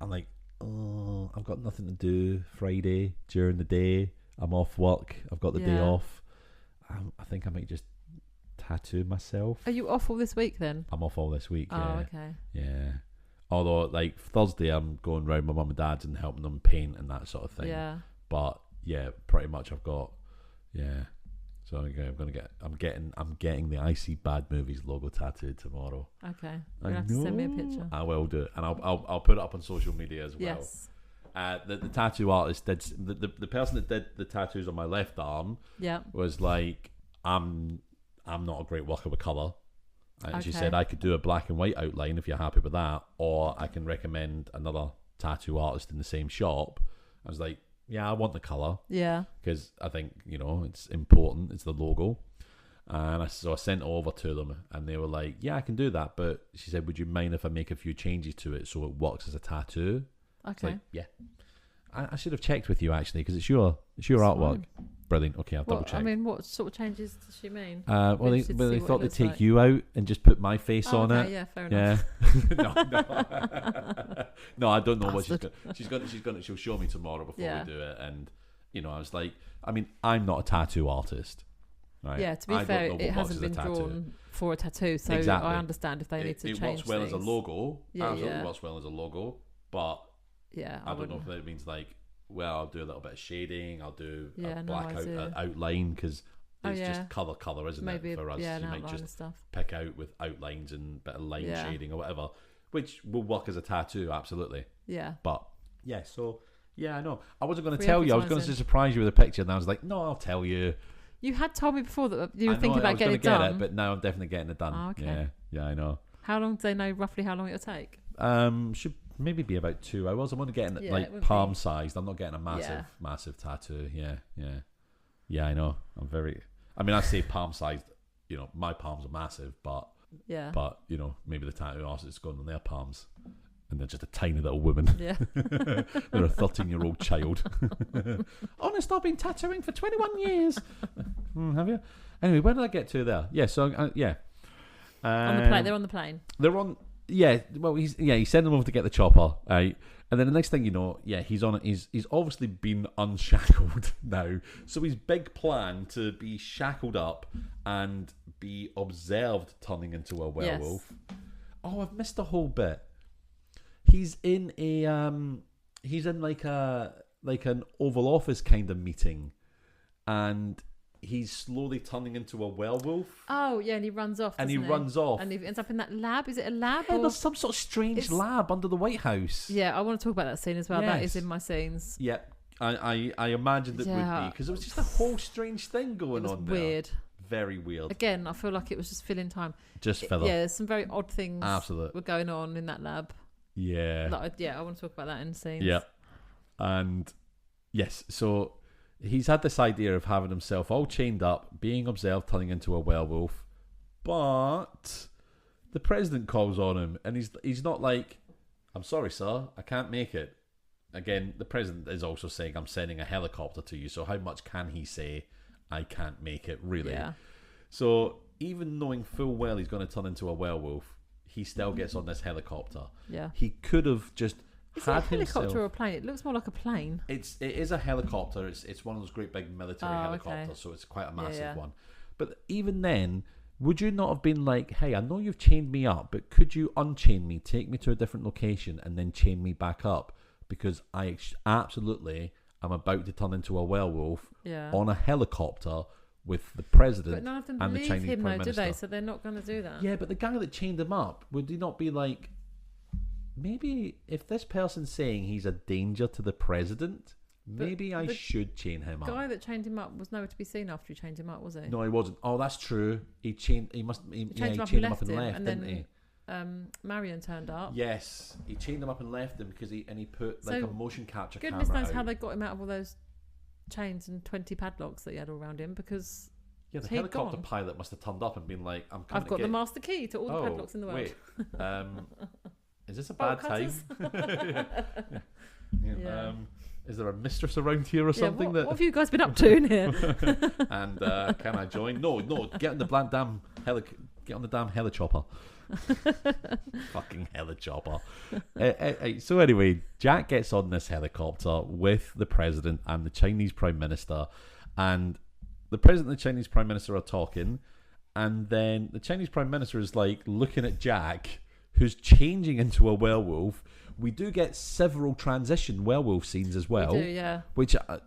I'm like, oh, I've got nothing to do Friday during the day. I'm off work. I've got the day off. I think I might just tattoo myself. Are you off all this week then? I'm off all this week. Oh, okay. Yeah. Although, like, Thursday I'm going round my mum and dad's and helping them paint and that sort of thing. Yeah. But yeah, pretty much I've got, So I'm getting the I See Bad Movies logo tattooed tomorrow. Okay. You'll have to send me a picture. I will do, and I'll put it up on social media as well. Yes. The tattoo artist did the person that did the tattoos on my left arm. Yeah. Was like, I'm not a great worker with colour. And she Okay. said I could do a black and white outline if you're happy with that, or I can recommend another tattoo artist in the same shop. I was like, yeah, I want the colour. Yeah. Because I think, it's important. It's the logo. And so I sent it over to them, and they were like, yeah, I can do that. But she said, would you mind if I make a few changes to it so it works as a tattoo? Okay. Like, yeah. I should have checked with you, actually, because it's your artwork. Fine. Brilliant. Okay, I'll double check. I mean, what sort of changes does she mean? Well, Maybe they she'd see thought what it they'd looks take like. you out and just put my face on okay, it. yeah, fair enough. No. No, I don't know what she'll show me tomorrow before we do it. And, I was like, I mean, I'm not a tattoo artist. Right? Yeah, to be fair, it hasn't been drawn for a tattoo, so exactly. I understand if they need to change things. It works well as a logo. Yeah, Absolutely works well as a logo. But yeah, I don't know if that means like, well, I'll do a little bit of shading. I'll do a black outline, because it's just colour, isn't it? For us, you might just stuff. pick out with outlines and a bit of line shading or whatever, which will work as a tattoo, absolutely. Yeah. But yeah, so yeah, I know. I wasn't going to tell you. I was going to surprise you with a picture, and I was like, no, I'll tell you. You had told me before that you were thinking about getting it done. But now I'm definitely getting it done. Oh, okay. Yeah, I know. How long do they know roughly how long it'll take? Should maybe be about 2 hours. I'm only getting it palm sized. I'm not getting a massive tattoo. Yeah, I know. I say palm sized, my palms are massive, but maybe the tattoo artist is going on their palms, and they're just a tiny little woman. Yeah. They're a 13-year-old child. Honest, I've been tattooing for 21 years. Have you? Anyway, where did I get to there? Yeah, so on the plane. They're on the plane. They're on. Yeah, well, he's sending them over to get the chopper, right? And then the next thing you know, he's on it. He's obviously been unshackled now. So his big plan to be shackled up and be observed turning into a werewolf. Yes. Oh, I've missed a whole bit. He's in like an Oval Office kind of meeting, and he's slowly turning into a werewolf. Oh, yeah, and he runs off. And he runs off. And he ends up in that lab. Is it a lab? Yeah, there's some sort of strange lab under the White House. Yeah, I want to talk about that scene as well. Yes. That is in my scenes. Yeah. I imagined it would be, because it was just a whole strange thing going on there. Weird. Very weird. Again, I feel like it was just filling time. Just filler. Yeah, some very odd things Absolute. were going on in that lab. Yeah. I want to talk about that in scenes. Yeah. And yes, so he's had this idea of having himself all chained up, being observed, turning into a werewolf, but the president calls on him, and he's not like, I'm sorry, sir, I can't make it. Again, the president is also saying, I'm sending a helicopter to you, so how much can he say, I can't make it, really? Yeah. So even knowing full well he's going to turn into a werewolf, he still gets on this helicopter. Yeah. He could have just Is had it a helicopter himself... or a plane? It looks more like a plane. It is a helicopter. It's one of those great big military helicopters, okay. so it's quite a massive Yeah. one. But even then, would you not have been like, hey, I know you've chained me up, but could you unchain me, take me to a different location, and then chain me back up? Because I absolutely am about to turn into a werewolf on a helicopter with the president but none of them and the believe Chinese him, Prime though, Minister. do they? So they're not going to do that. Yeah, but the guy that chained him up, would he not be like, maybe if this person's saying he's a danger to the president, maybe I should chain him up. The guy that chained him up was nowhere to be seen after he chained him up, was he? No, he wasn't. Oh, that's true. He chained him up and left, didn't he? Marion turned up. Yes, he chained him up and left him because he put like a motion capture camera goodness knows out. how they got him out of all those chains and 20 padlocks that he had all around him, because the helicopter pilot must have turned up and been like, I've got the master key to all the padlocks in the world. Wait, is this a bad time? Is there a mistress around here or something? What have you guys been up to in here? And can I join? No, get on the damn helichopper. Fucking helichopper. So anyway, Jack gets on this helicopter with the president and the Chinese Prime Minister, and the president and the Chinese Prime Minister are talking, and then the Chinese Prime Minister is like looking at Jack, who's changing into a werewolf. We do get several transition werewolf scenes as well. We do, yeah. Which I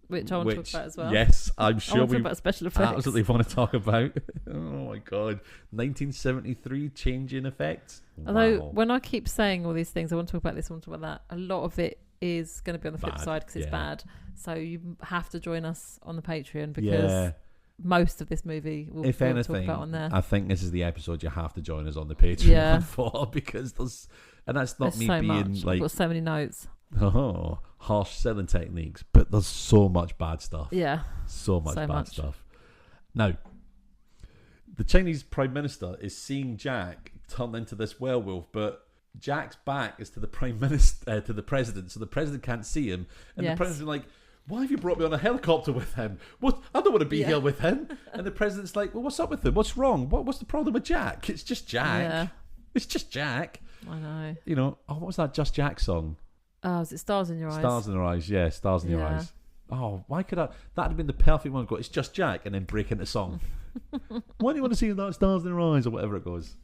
want to talk about as well. Yes, I'm sure we about special effects. Absolutely want to talk about. Oh my god, 1973 changing effects. Although wow. When I keep saying all these things, I want to talk about this, I want to talk about that, a lot of it is going to be on the flip side because it's bad. So you have to join us on the Patreon, because most of this movie we'll talk about on there. I think this is the episode you have to join us on the Patreon for, because there's, and that's not me being much. like, I've got so many notes. Oh, harsh selling techniques, but there's so much bad stuff. Yeah, so much bad stuff. Now, the Chinese Prime Minister is seeing Jack turn into this werewolf, but Jack's back is to the Prime Minister, to the President, so the President can't see him, and the President's like, why have you brought me on a helicopter with him? What? I don't want to be here with him. And the President's like, well, what's up with him? What's wrong? What's the problem with Jack? It's just Jack. Yeah. It's just Jack. I know. You know, what was that Just Jack song? Oh, is it Stars in Your Eyes? Stars in Your Eyes, yeah, Stars in Your Eyes. Oh, why could I? That'd have been the perfect one to go, it's just Jack, and then break into song. Why do you want to see that Stars in Your Eyes, or whatever it goes?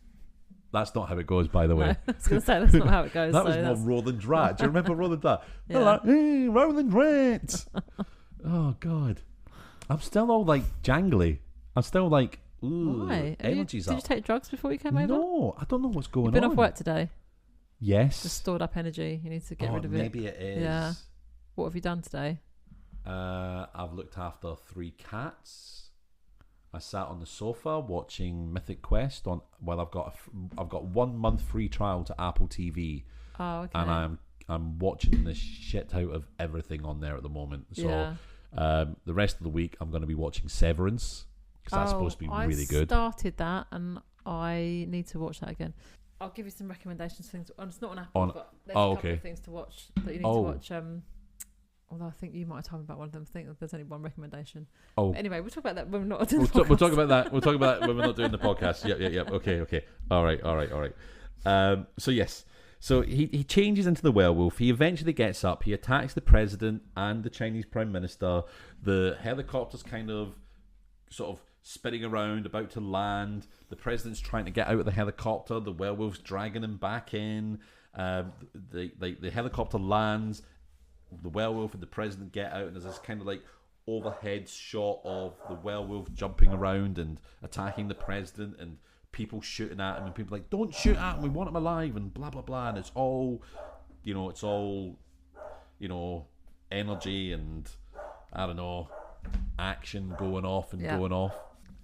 That's not how it goes, by the way. No, I was going to say, that's not how it goes. That was more Roland Rat. Do you remember Roland Rat? Yeah. Like, hey, Roland Rat. Oh, God. I'm still all, like, jangly. I'm still, like, ooh, why? Energy's up. Did you take drugs before you came over? No, I don't know what's going on. You've been off work today? Yes. Just stored up energy. You need to get rid of it. Maybe it is. Yeah. What have you done today? I've looked after 3 cats. I sat on the sofa watching Mythic Quest on. Well, I've got 1 month free trial to Apple TV. Oh, okay. And I'm watching the shit out of everything on there at the moment. So the rest of the week I'm going to be watching Severance, because that's supposed to be really good. I started that and I need to watch that again. I'll give you some recommendations. Things. It's not on Apple, but there's a couple of things to watch that you need to watch. Although I think you might have told me about one of them. I think there's only one recommendation. Oh. But anyway, we'll talk about that when we're not doing the podcast. We'll talk about that. We'll talk about that when we're not doing the podcast. Yep. Okay. All right. So yes. So he changes into the werewolf. He eventually gets up. He attacks the president and the Chinese Prime Minister. The helicopter's kind of sort of spinning around, about to land. The president's trying to get out of the helicopter. The werewolf's dragging him back in. The helicopter lands. The werewolf and the president get out, and there's this kind of like overhead shot of the werewolf jumping around and attacking the president, and people shooting at him, and people like, don't shoot at him, we want him alive, and blah blah blah. And it's all energy and, I don't know, action going off and going off.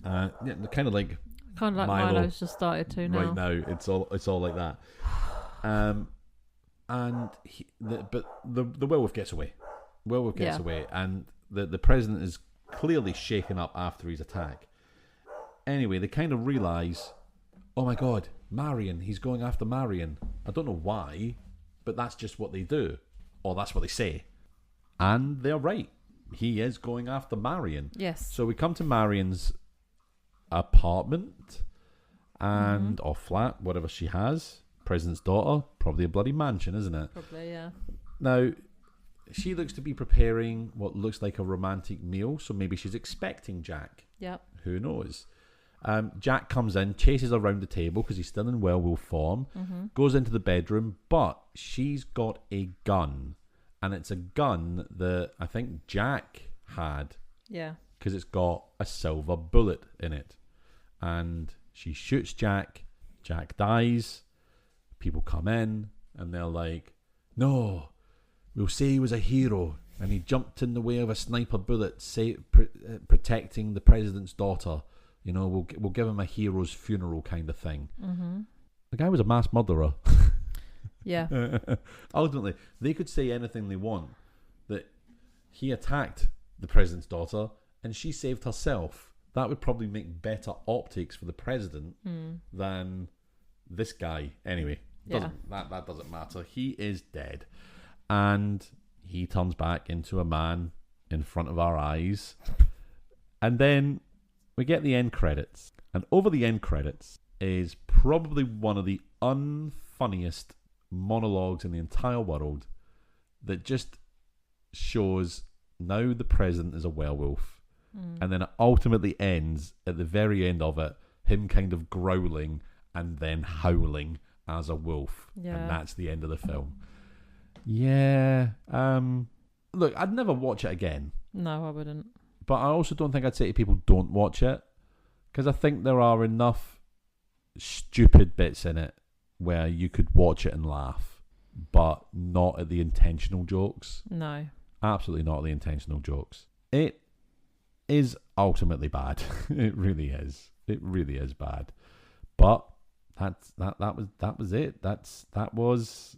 Yeah, kind of like Milo's just started to now. Right now, it's all like that. And the werewolf gets away. Werewolf gets away, and the president is clearly shaken up after his attack. Anyway, they kind of realise, oh my God, Marion, he's going after Marion. I don't know why, but that's just what they do, or that's what they say. And they're right. He is going after Marion. Yes. So we come to Marion's apartment and or flat, whatever she has. President's daughter, probably a bloody mansion, isn't it? Probably, yeah. Now, she looks to be preparing what looks like a romantic meal, so maybe she's expecting Jack. Yep. Who knows? Jack comes in, chases her around the table because he's still in werewolf form, goes into the bedroom, but she's got a gun. And it's a gun that I think Jack had. Yeah. Because it's got a silver bullet in it. And she shoots Jack. Jack dies. People come in and they're like, no, we'll say he was a hero. And he jumped in the way of a sniper bullet, protecting the president's daughter. You know, we'll give him a hero's funeral kind of thing. Mm-hmm. The guy was a mass murderer. Yeah. Ultimately, they could say anything they want. That he attacked the president's daughter and she saved herself. That would probably make better optics for the president than this guy. Anyway, that doesn't matter. He is dead. And he turns back into a man in front of our eyes. And then we get the end credits. And over the end credits is probably one of the unfunniest monologues in the entire world that just shows now the president is a werewolf. And then it ultimately ends at the very end of it, him kind of growling and then howling as a wolf. Yeah. And that's the end of the film. Yeah. Look, I'd never watch it again. No, I wouldn't. But I also don't think I'd say to people don't watch it, because I think there are enough stupid bits in it where you could watch it and laugh, but not at the intentional jokes. No. Absolutely not at the intentional jokes. It is ultimately bad. It really is. It really is bad. But that was it. That was.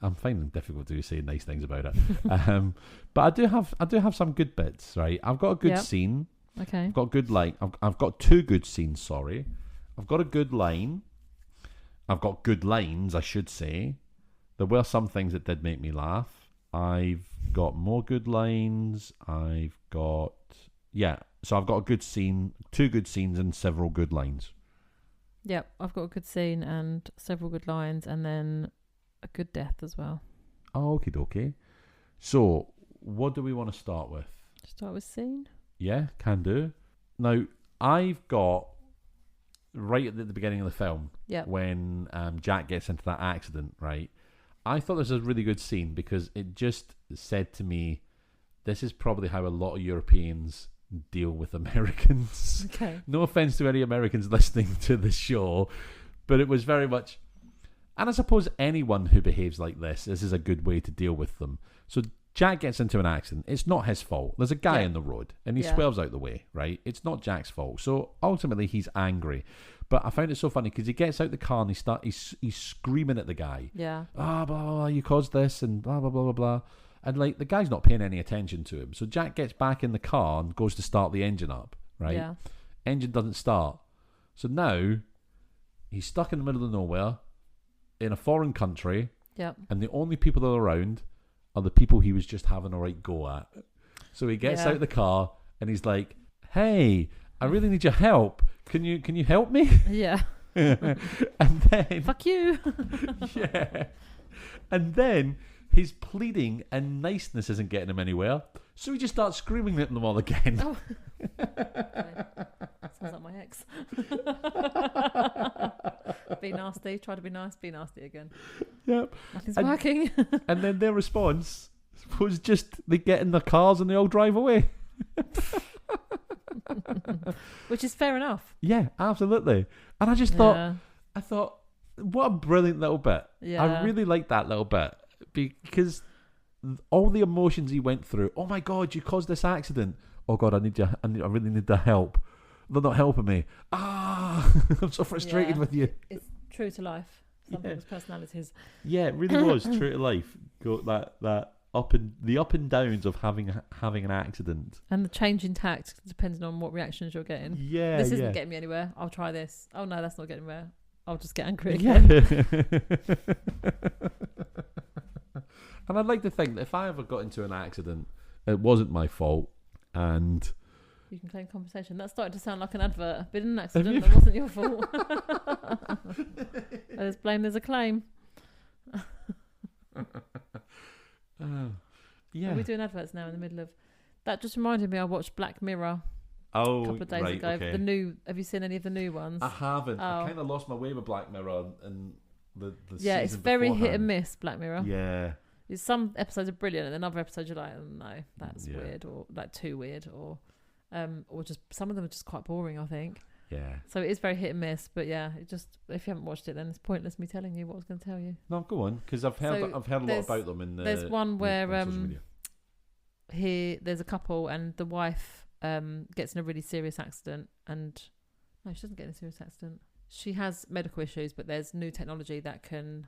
I'm finding it difficult to say nice things about it. But I do have some good bits, right? I've got a good scene. Okay. I've got good line. I've got two good scenes. Sorry, I've got a good line. I've got good lines, I should say. There were some things that did make me laugh. I've got more good lines. So I've got a good scene, two good scenes, and several good lines. Yep, I've got a good scene and several good lines, and then a good death as well. Oh, okie dokie. So, what do we want to start with? Start with scene? Yeah, can do. Now, I've got right at the beginning of the film, when Jack gets into that accident, right? I thought this was a really good scene because it just said to me, this is probably how a lot of Europeans deal with Americans. Okay. No offense to any Americans listening to the show, but it was very much, and I suppose anyone who behaves like this is a good way to deal with them. So Jack gets into an accident. It's not his fault. There's a guy in the road and he swerves out the way, right? It's not Jack's fault. So ultimately he's angry. But I found it so funny because he gets out the car and he's screaming at the guy. Yeah. Blah, blah, blah, you caused this and blah, blah, blah, blah, blah. And like the guy's not paying any attention to him. So Jack gets back in the car and goes to start the engine up, right? Yeah. Engine doesn't start. So now he's stuck in the middle of nowhere in a foreign country. Yep. And the only people that are around are the people he was just having a right go at. So he gets out the car and he's like, hey, I really need your help. Can you help me? Yeah. And then fuck you. Yeah. And then he's pleading and niceness isn't getting him anywhere. So he just starts screaming at them all again. Oh. Sounds like my ex. Be nasty, try to be nice, be nasty again. Yep. Nothing's working. And then their response was just they get in their cars and they all drive away. Which is fair enough. Yeah, absolutely. And I just thought, what a brilliant little bit. Yeah. I really liked that little bit because all the emotions he went through. Oh my God, you caused this accident. Oh God, I really need the help. They're not helping me. I'm so frustrated with you. It's true to life. Some people's personalities. Yeah, it really was true to life. That up and downs of having an accident. And the change in tact depending on what reactions you're getting. Yeah, this isn't getting me anywhere. I'll try this. Oh no, that's not getting anywhere. I'll just get angry again. And I'd like to think that if I ever got into an accident, it wasn't my fault, and you can claim compensation. That started to sound like an advert. Been in an accident, that wasn't your fault. There's blame, there's a claim. Yeah. Are we doing adverts now in the middle of... That just reminded me I watched Black Mirror a couple of days ago. Okay. The new... Have you seen any of the new ones? I haven't. I kind of lost my way with Black Mirror and the yeah, it's very hit and miss, Black Mirror. Yeah. Some episodes are brilliant and then other episodes you're like, oh, no, that's weird, or like too weird, or just some of them are just quite boring, I think. Yeah. So it is very hit and miss, but yeah, it just, if you haven't watched it, then it's pointless me telling you what I was going to tell you. No, go on, because I've heard a lot about them in the. There's one where there's a couple and the wife gets in a really serious accident, and no, she doesn't get in a serious accident. She has medical issues, but there's new technology that can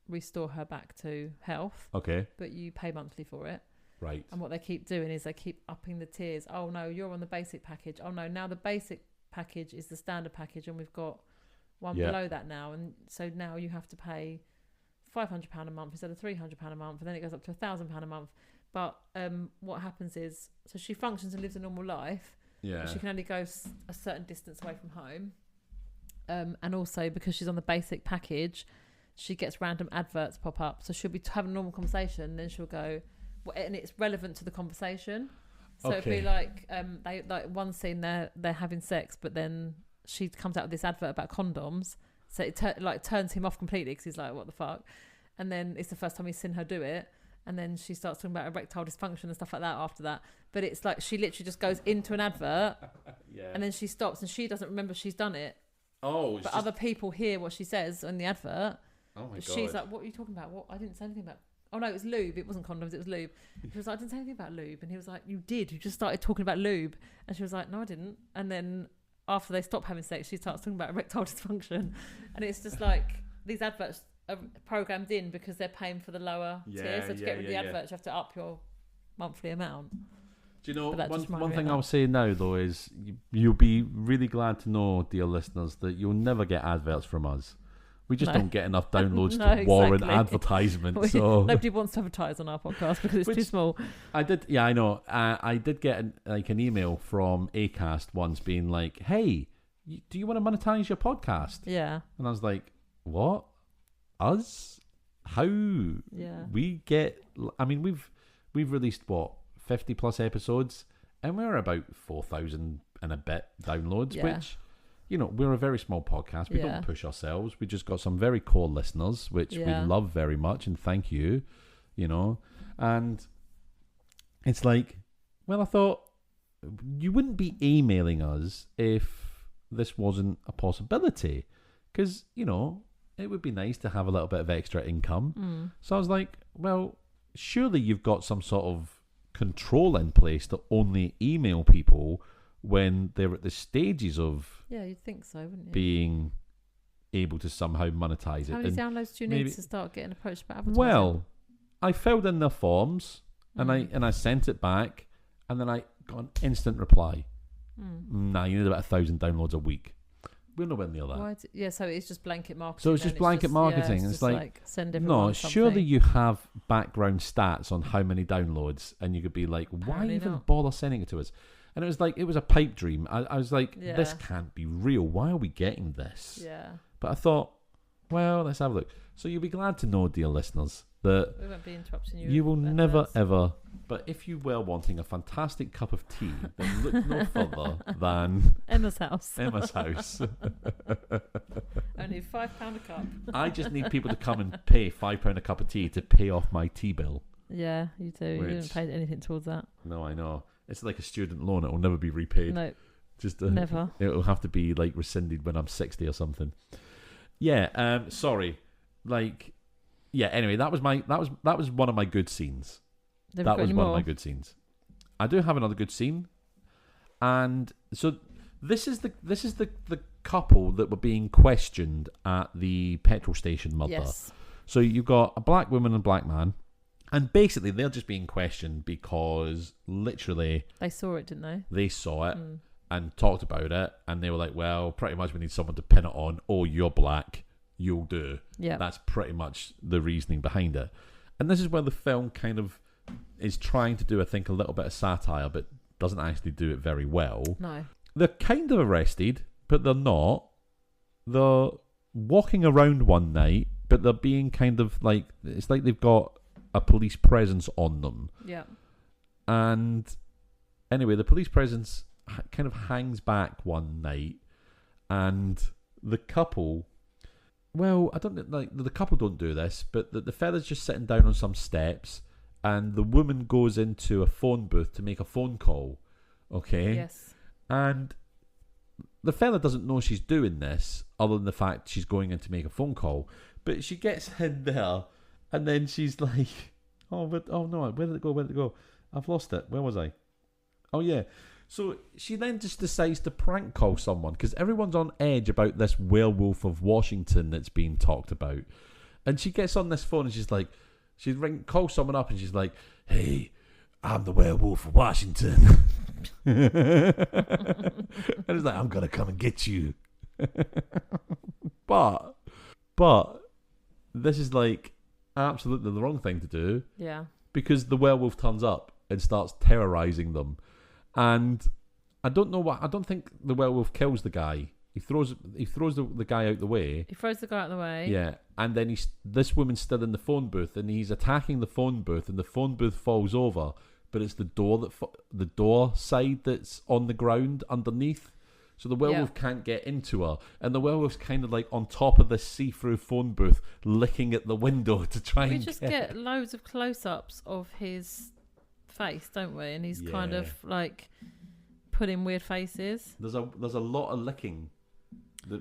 restore her back to health. Okay. But you pay monthly for it. Right. And what they keep doing is they keep upping the tiers. Oh no, you're on the basic package. Oh no, now the basic package is the standard package, and we've got one below that now, and so now you have to pay £500 a month instead of £300 a month, and then it goes up to £1,000 a month. But what happens is, so she functions and lives a normal life. Yeah. But she can only go a certain distance away from home, and also because she's on the basic package, she gets random adverts pop up. So she'll be having a normal conversation, then she'll go, and it's relevant to the conversation. So it'd be like they like one scene they're having sex, but then she comes out with this advert about condoms. So it turns him off completely because he's like, what the fuck? And then it's the first time he's seen her do it. And then she starts talking about erectile dysfunction and stuff like that after that. But it's like she literally just goes into an advert and then she stops and she doesn't remember she's done it. Oh, but other people hear what she says in the advert. Oh my God. She's like, what are you talking about? What? I didn't say anything about... Oh no, it was lube. It wasn't condoms, it was lube. He was like, I didn't say anything about lube. And he was like, you did. You just started talking about lube. And she was like, no, I didn't. And then after they stop having sex, she starts talking about erectile dysfunction. And it's just like, these adverts are programmed in because they're paying for the lower tier. So to get rid of the adverts, you have to up your monthly amount. Do you know, one thing I'll say now, though, is you'll be really glad to know, dear listeners, that you'll never get adverts from us. We just don't get enough downloads to warrant advertisement. So nobody wants to advertise on our podcast because it's too small. I did get an email from Acast once being like, "Hey, do you want to monetize your podcast?" Yeah. And I was like, "What? Us? How?" Yeah. We get. I mean, we've released 50 plus episodes, and we're about 4,000 and a bit downloads, which. You know, we're a very small podcast. We don't push ourselves. We just got some very core listeners, which we love very much, and thank you, you know. And it's like, well, I thought you wouldn't be emailing us if this wasn't a possibility, because, you know, it would be nice to have a little bit of extra income. So I was like, well, surely you've got some sort of control in place to only email people when they're at the stages of you'd think so, wouldn't you? Being able to somehow monetize it. How many downloads do you need to start getting approached about advertising? Well, I filled in the forms and I sent it back, and then I got an instant reply. Nah, you need about 1,000 downloads a week. We're nowhere near that. So it's just blanket marketing. So it's just blanket marketing. Yeah, it's like send everyone something. Surely you have background stats on how many downloads, and you could be like, why even bother sending it to us? And it was like, it was a pipe dream. I was like, this can't be real. Why are we getting this? Yeah. But I thought, well, let's have a look. So you'll be glad to know, dear listeners, that we won't be interrupting you. You will never, ever. But if you were wanting a fantastic cup of tea, then look no further than Emma's house. Emma's house. Only £5 a cup. I just need people to come and pay £5 a cup of tea to pay off my tea bill. Yeah, you do. You didn't pay anything towards that. No, I know. It's like a student loan. It will never be repaid. No, just never. It will have to be like rescinded when I'm 60 or something. Yeah. Sorry. Like, yeah. Anyway, that was one of my good scenes. That was one of my good scenes. I do have another good scene, and so this is the couple that were being questioned at the petrol station, Mother. Yes. So you've got a black woman and a black man, and basically they're just being questioned because literally they saw it, didn't they? They saw it and talked about it, and they were like, "Well, pretty much we need someone to pin it on. Oh, you're black, you'll do." Yeah, that's pretty much the reasoning behind it, and this is where the film kind of is trying to do, I think, a little bit of satire, but doesn't actually do it very well. No. They're kind of arrested, but they're not. They're walking around one night, but they're being kind of like, it's like they've got a police presence on them. Yeah. And anyway, the police presence kind of hangs back one night, and the couple, well, I don't like the couple don't do this, but the fella's just sitting down on some steps, and the woman goes into a phone booth to make a phone call. Okay. Yes. And the fella doesn't know she's doing this, other than the fact she's going in to make a phone call. But she gets in there, and then she's like, "Oh, no, where did it go? Where did it go? I've lost it. Where was I? Oh yeah." So she then just decides to prank call someone because everyone's on edge about this Werewolf of Washington that's being talked about, and she gets on this phone and she's like, calls someone up and she's like, "Hey, I'm the Werewolf of Washington." And it's like, "I'm gonna come and get you." but this is like absolutely the wrong thing to do. Yeah. Because the werewolf turns up and starts terrorizing them. And I don't think the werewolf kills the guy. He throws the guy out the way. He throws the guy out the way. Yeah. And then this woman's still in the phone booth, and he's attacking the phone booth, and the phone booth falls over, but it's the door side that's on the ground underneath. So the werewolf can't get into her. And the werewolf's kind of like on top of this see-through phone booth, licking at the window to try and get loads of close-ups of his face, don't we? And he's kind of like putting weird faces. There's a lot of licking. The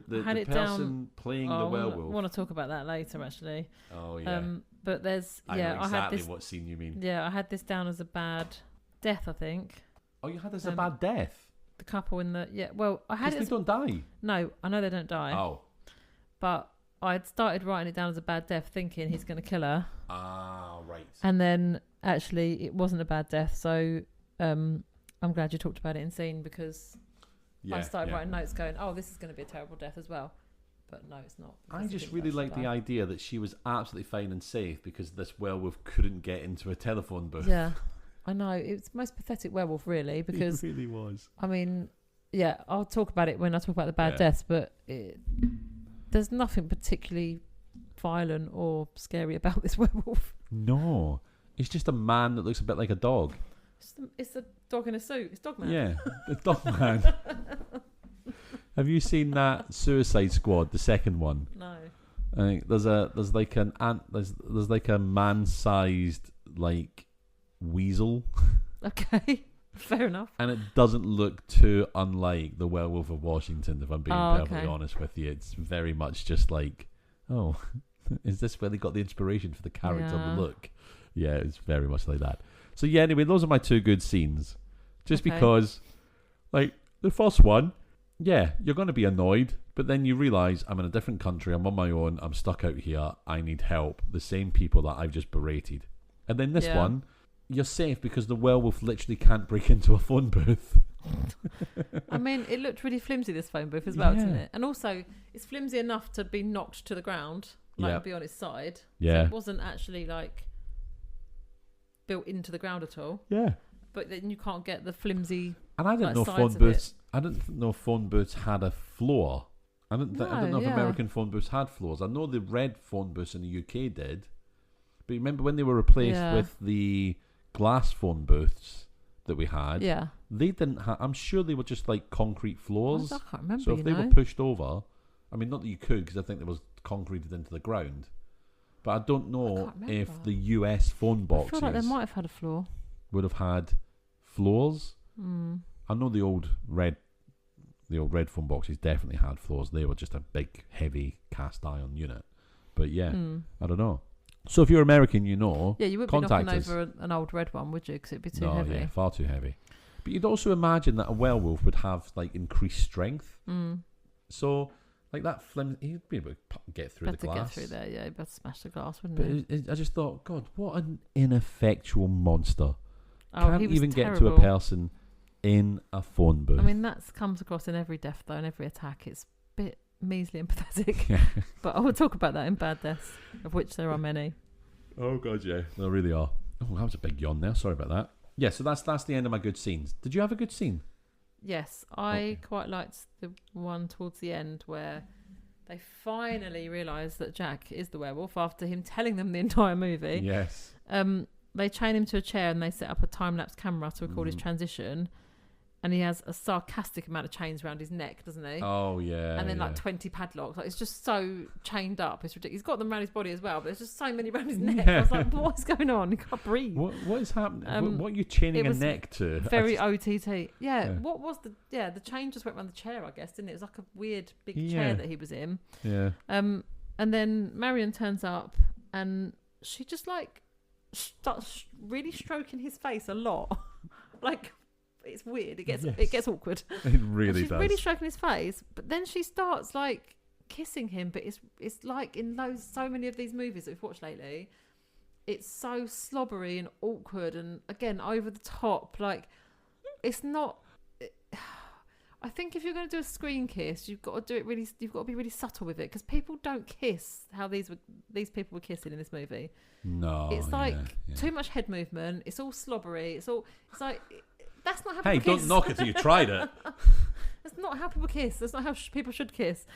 person playing the werewolf. I want to talk about that later, actually. Oh, yeah. But there's... I know exactly what scene you mean. Yeah, I had this down as a bad death, I think. Oh, you had this as a bad death? The couple in the... Yeah, well, I had it... Because they don't die. No, I know they don't die. Oh. But I'd started writing it down as a bad death, thinking he's going to kill her. Ah, right. And then, actually, it wasn't a bad death, so I'm glad you talked about it in scene, because I started writing notes going, oh, this is going to be a terrible death as well. But no, it's not. I just really like the idea that she was absolutely fine and safe because this werewolf couldn't get into a telephone booth. Yeah. I know, it's the most pathetic werewolf, really, because... It really was. I mean, yeah, I'll talk about it when I talk about the bad deaths, but there's nothing particularly violent or scary about this werewolf. No. It's just a man that looks a bit like a dog. It's a dog in a suit. It's Dog Man. Yeah, the Dog Man. Have you seen that Suicide Squad, the second one? No. I think there's like a man-sized like weasel. Okay, fair enough. And it doesn't look too unlike the Werewolf of Washington, if I'm being perfectly honest with you. It's very much just like, oh, is this where they got the inspiration for the character and the look? Yeah, it's very much like that. So yeah, anyway, those are my two good scenes. Just because, like, the first one, yeah, you're going to be annoyed, but then you realise I'm in a different country, I'm on my own, I'm stuck out here, I need help. The same people that I've just berated. And then this one, you're safe because the werewolf literally can't break into a phone booth. I mean, it looked really flimsy, this phone booth as well, didn't it? And also, it's flimsy enough to be knocked to the ground, like be on its side. Yeah. So it wasn't actually like built into the ground at all. Yeah. But then you can't get the flimsy. And I didn't know phone booths. I didn't know phone booths had a floor. I didn't know if American phone booths had floors. I know the red phone booths in the UK did, but remember when they were replaced with the glass phone booths that we had? Yeah, they didn't have. I'm sure they were just like concrete floors. I can't remember. So if they were pushed over, I mean, not that you could, because I think there was concreted into the ground. But I don't know if the US phone boxes. I feel like they might have had a floor. Would have had floors. I know the old red phone boxes definitely had floors. They were just a big, heavy cast iron unit. But yeah, I don't know. So if you're American, you know. Yeah, you wouldn't be knocking over an old red one, would you? Because it'd be too heavy. Yeah, far too heavy. But you'd also imagine that a werewolf would have like increased strength. So like that he'd be able to get through the glass. Get through there, yeah. He'd be able to smash the glass, wouldn't he? I just thought, God, what an ineffectual monster. Oh, Can't he was even terrible. get to a person in a phone booth. I mean, that comes across in every death, though, in every attack. It's a bit measly and pathetic. But I will talk about that in bad deaths, of which there are many. Oh, God, yeah. There really are. Oh, that was a big yawn there. Sorry about that. Yeah, so that's the end of my good scenes. Did you have a good scene? Yes, I quite liked the one towards the end where they finally realise that Jack is the werewolf after him telling them the entire movie. Yes. They chain him to a chair and they set up a time-lapse camera to record his transition. And he has a sarcastic amount of chains around his neck, doesn't he? Oh, yeah. And then like 20 padlocks. Like, it's just so chained up. It's ridiculous. He's got them around his body as well, but there's just so many around his neck. I was like, what's going on? He can't breathe. What is happening? What are you chaining a neck to? Very OTT. Yeah. What was the chain just went around the chair, I guess, didn't it? It was like a weird big chair that he was in. Yeah. And then Marion turns up and she just like starts really stroking his face a lot. Like, it's weird. It gets awkward. It really she's does. Really stroking his face, but then she starts like kissing him. But it's like in so many of these movies that we've watched lately, it's so slobbery and awkward and again over the top. Like, it's not. I think if you're going to do a screen kiss, you've got to do it really. You've got to be really subtle with it because people don't kiss how these people were kissing in this movie. No, it's like too much head movement. It's all slobbery. It's like. That's not how people kiss. Hey, don't knock it till you tried it. That's not how people kiss. That's not how people should kiss.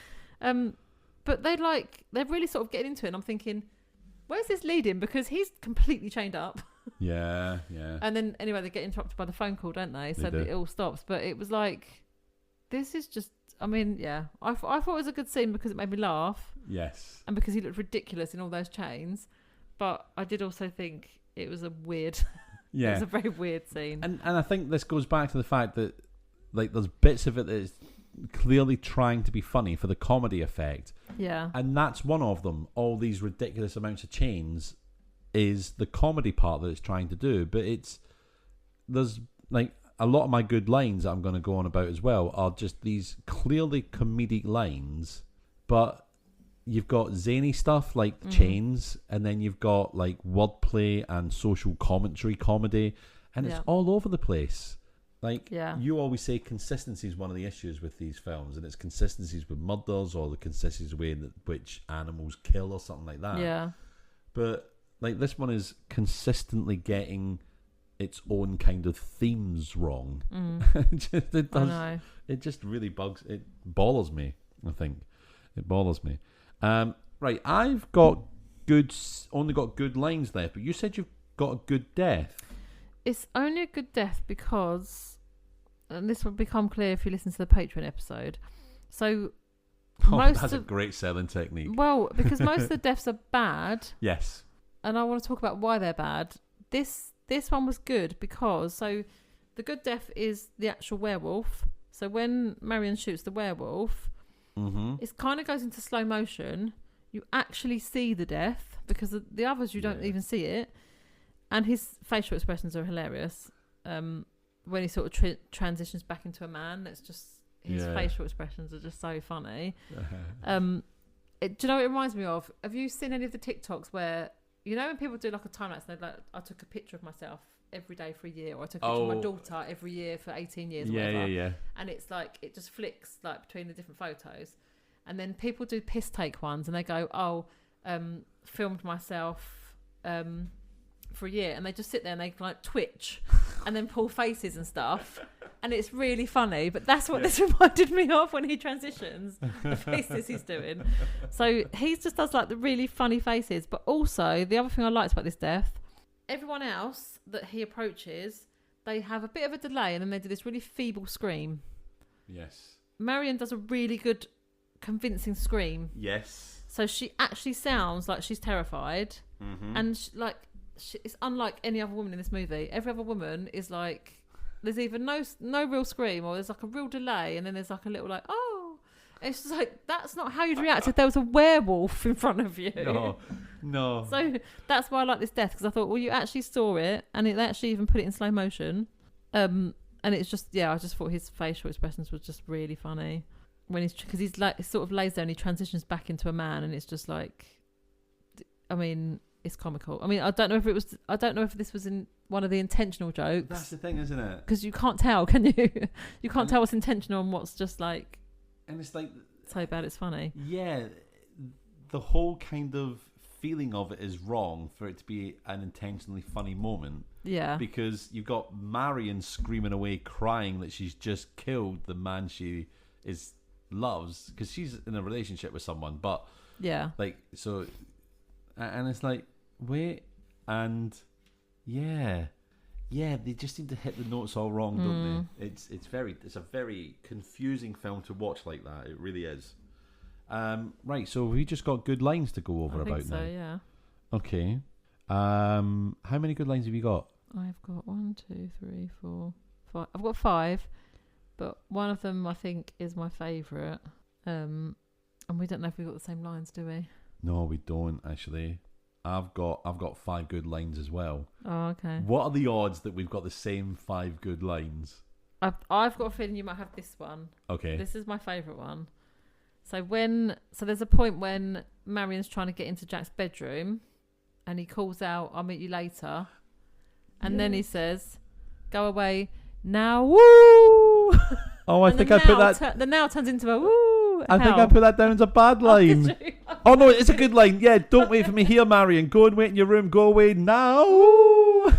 But they're really sort of getting into it. And I'm thinking, where's this leading? Because he's completely chained up. Yeah. And then, anyway, they get interrupted by the phone call, don't they? So it all stops. But it was like, this is just, I mean, yeah. I thought it was a good scene because it made me laugh. Yes. And because he looked ridiculous in all those chains. But I did also think it was a weird... Yeah. It's a very weird scene. And I think this goes back to the fact that like there's bits of it that is clearly trying to be funny for the comedy effect. Yeah. And that's one of them. All these ridiculous amounts of chains is the comedy part that it's trying to do. But there's like a lot of my good lines that I'm going to go on about as well are just these clearly comedic lines, but you've got zany stuff like chains, and then you've got like wordplay and social comedy, and it's all over the place. Like, you always say consistency is one of the issues with these films, and it's consistencies with murders or the consistencies with which animals kill or something like that. Yeah. But like this one is consistently getting its own kind of themes wrong. It just really bothers me. I think it bothers me. Right, I've only got good lines there, but you said you've got a good death. It's only a good death because, and this will become clear if you listen to the Patreon episode. So, that's a great selling technique. Well, because most of the deaths are bad. Yes. And I want to talk about why they're bad. This one was good because, so the good death is the actual werewolf. So when Marion shoots the werewolf, it kind of goes into slow motion. You actually see the death because the others you don't even see it, and his facial expressions are hilarious. When he sort of transitions back into a man, it's just his facial expressions are just so funny. Do you know what it reminds me of? Have you seen any of the TikToks where when people do like a time lapse and they're like, I took a picture of myself every day for a year, or I took a picture of my daughter every year for 18 years or whatever. And it's like it just flicks like between the different photos, and then people do piss take ones and they go, filmed myself for a year, and they just sit there and they like twitch and then pull faces and stuff, and it's really funny. But that's what this reminded me of when he transitions, the faces he's doing. So he just does like the really funny faces. But also the other thing I liked about this death, everyone else that he approaches, they have a bit of a delay and then they do this really feeble scream. Yes. Marion does a really good, convincing scream. Yes. So she actually sounds like she's terrified. And it's unlike any other woman in this movie. Every other woman is like, there's either no real scream, or there's like a real delay, and then there's like a little like, oh. It's just like, that's not how you'd react if there was a werewolf in front of you. No. So that's why I like this death, because I thought, well, you actually saw it, and it actually even put it in slow motion. And it's just, I just thought his facial expressions was just really funny when because he's like sort of lays there and he transitions back into a man, and it's just like, I mean, it's comical. I mean, I don't know if this was in one of the intentional jokes. That's the thing, isn't it? Because you can't tell, can you? You can't tell what's intentional and what's just like. And it's like so bad it's funny. Yeah, the whole kind of feeling of it is wrong for it to be an intentionally funny moment. Yeah. Because you've got Marion screaming away, crying that she's just killed the man she loves, because she's in a relationship with someone. But yeah, like, so, and it's like, wait, and yeah, they just seem to hit the notes all wrong, don't they? It's a very confusing film to watch like that. It really is. Right, so we just got good lines to go over about now. Yeah. Okay. How many good lines have you got? I've got 1, 2, 3, 4, 5. I've got 5, but one of them I think is my favourite. And we don't know if we've got the same lines, do we? No, we don't actually. I've got 5 good lines as well. Oh, okay. What are the odds that we've got the same 5 good lines? I've got a feeling you might have this one. Okay. This is my favourite one. So there's a point when Marion's trying to get into Jack's bedroom, and he calls out, "I'll meet you later," and then he says, "Go away now, woo!" Oh, I think I put that. The now turns into a woo. I think I put that down as a bad line. Oh no, it's a good line. Yeah, don't wait for me here, Marion. Go and wait in your room. Go away now. Woo!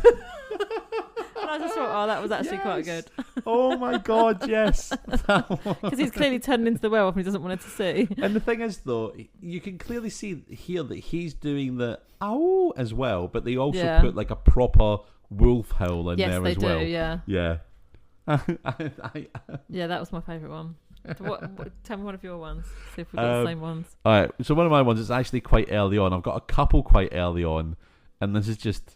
I just thought, that was actually quite good. Oh my God, yes. Because he's clearly turning into the werewolf and he doesn't want it to see. And the thing is, though, you can clearly see here that he's doing the ow as well, but they also put like a proper wolf howl in there as well. Yes, they do, yeah. Yeah. Yeah, that was my favourite one. Tell me one of your ones. See if we've got the same ones. All right, so one of my ones is actually quite early on. I've got a couple quite early on, and this is just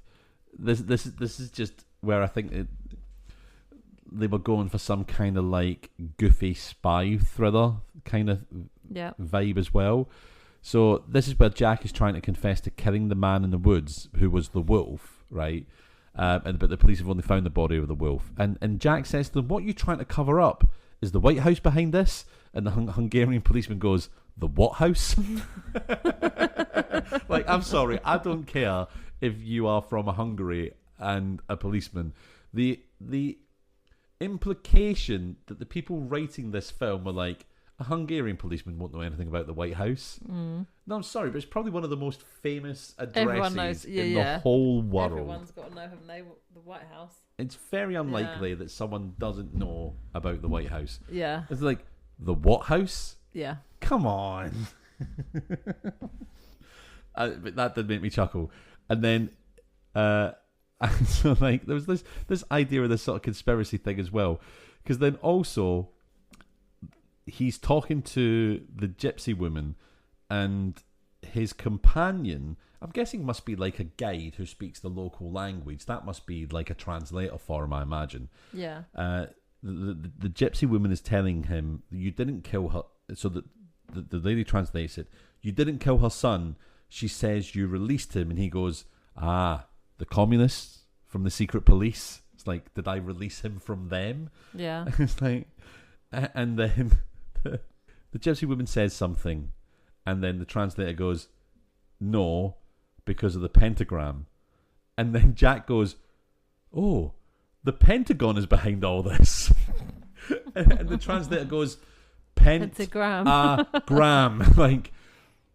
where I think they were going for some kind of like goofy spy thriller kind of vibe as well. So this is where Jack is trying to confess to killing the man in the woods who was the wolf, right? But the police have only found the body of the wolf. And Jack says to them, "What are you trying to cover up? Is the White House behind this?" And the Hungarian policeman goes, "The what house?" Like, I'm sorry, I don't care if you are from Hungary and a policeman. The implication that the people writing this film were like, a Hungarian policeman won't know anything about the White House. No, I'm sorry, but it's probably one of the most famous addresses in the whole world. Everyone's got to know, haven't they? The White House. It's very unlikely that someone doesn't know about the White House. Yeah. It's like, the what house? Yeah. Come on. But that did make me chuckle. And then so like there was this idea of this sort of conspiracy thing as well, because then also he's talking to the gypsy woman, and his companion, I'm guessing, must be like a guide who speaks the local language. That must be like a translator for him, I imagine. Yeah. The gypsy woman is telling him, "You didn't kill her." So that the lady translates it. "You didn't kill her son. She says you released him." And he goes, "Ah, the communists from the secret police." It's like, did I release him from them? Yeah. It's like, and then the gypsy woman says something, and then the translator goes, "No, because of the pentagram." And then Jack goes, "Oh, the Pentagon is behind all this." And the translator goes, "Pentagram. Gram." Like,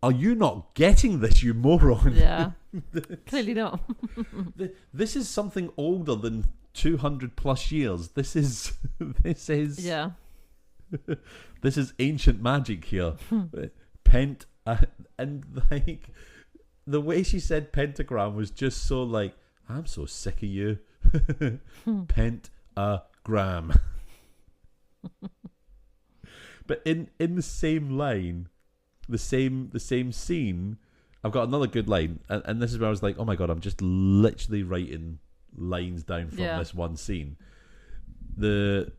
are you not getting this, you moron? Yeah. Clearly not. This is something older than 200 plus years. This is yeah. This is ancient magic here. And like the way she said pentagram was just so like, I'm so sick of you. Pentagram. But in the same line, the same scene, I've got another good line, and this is where I was like, oh my God, I'm just literally writing lines down from this one scene. The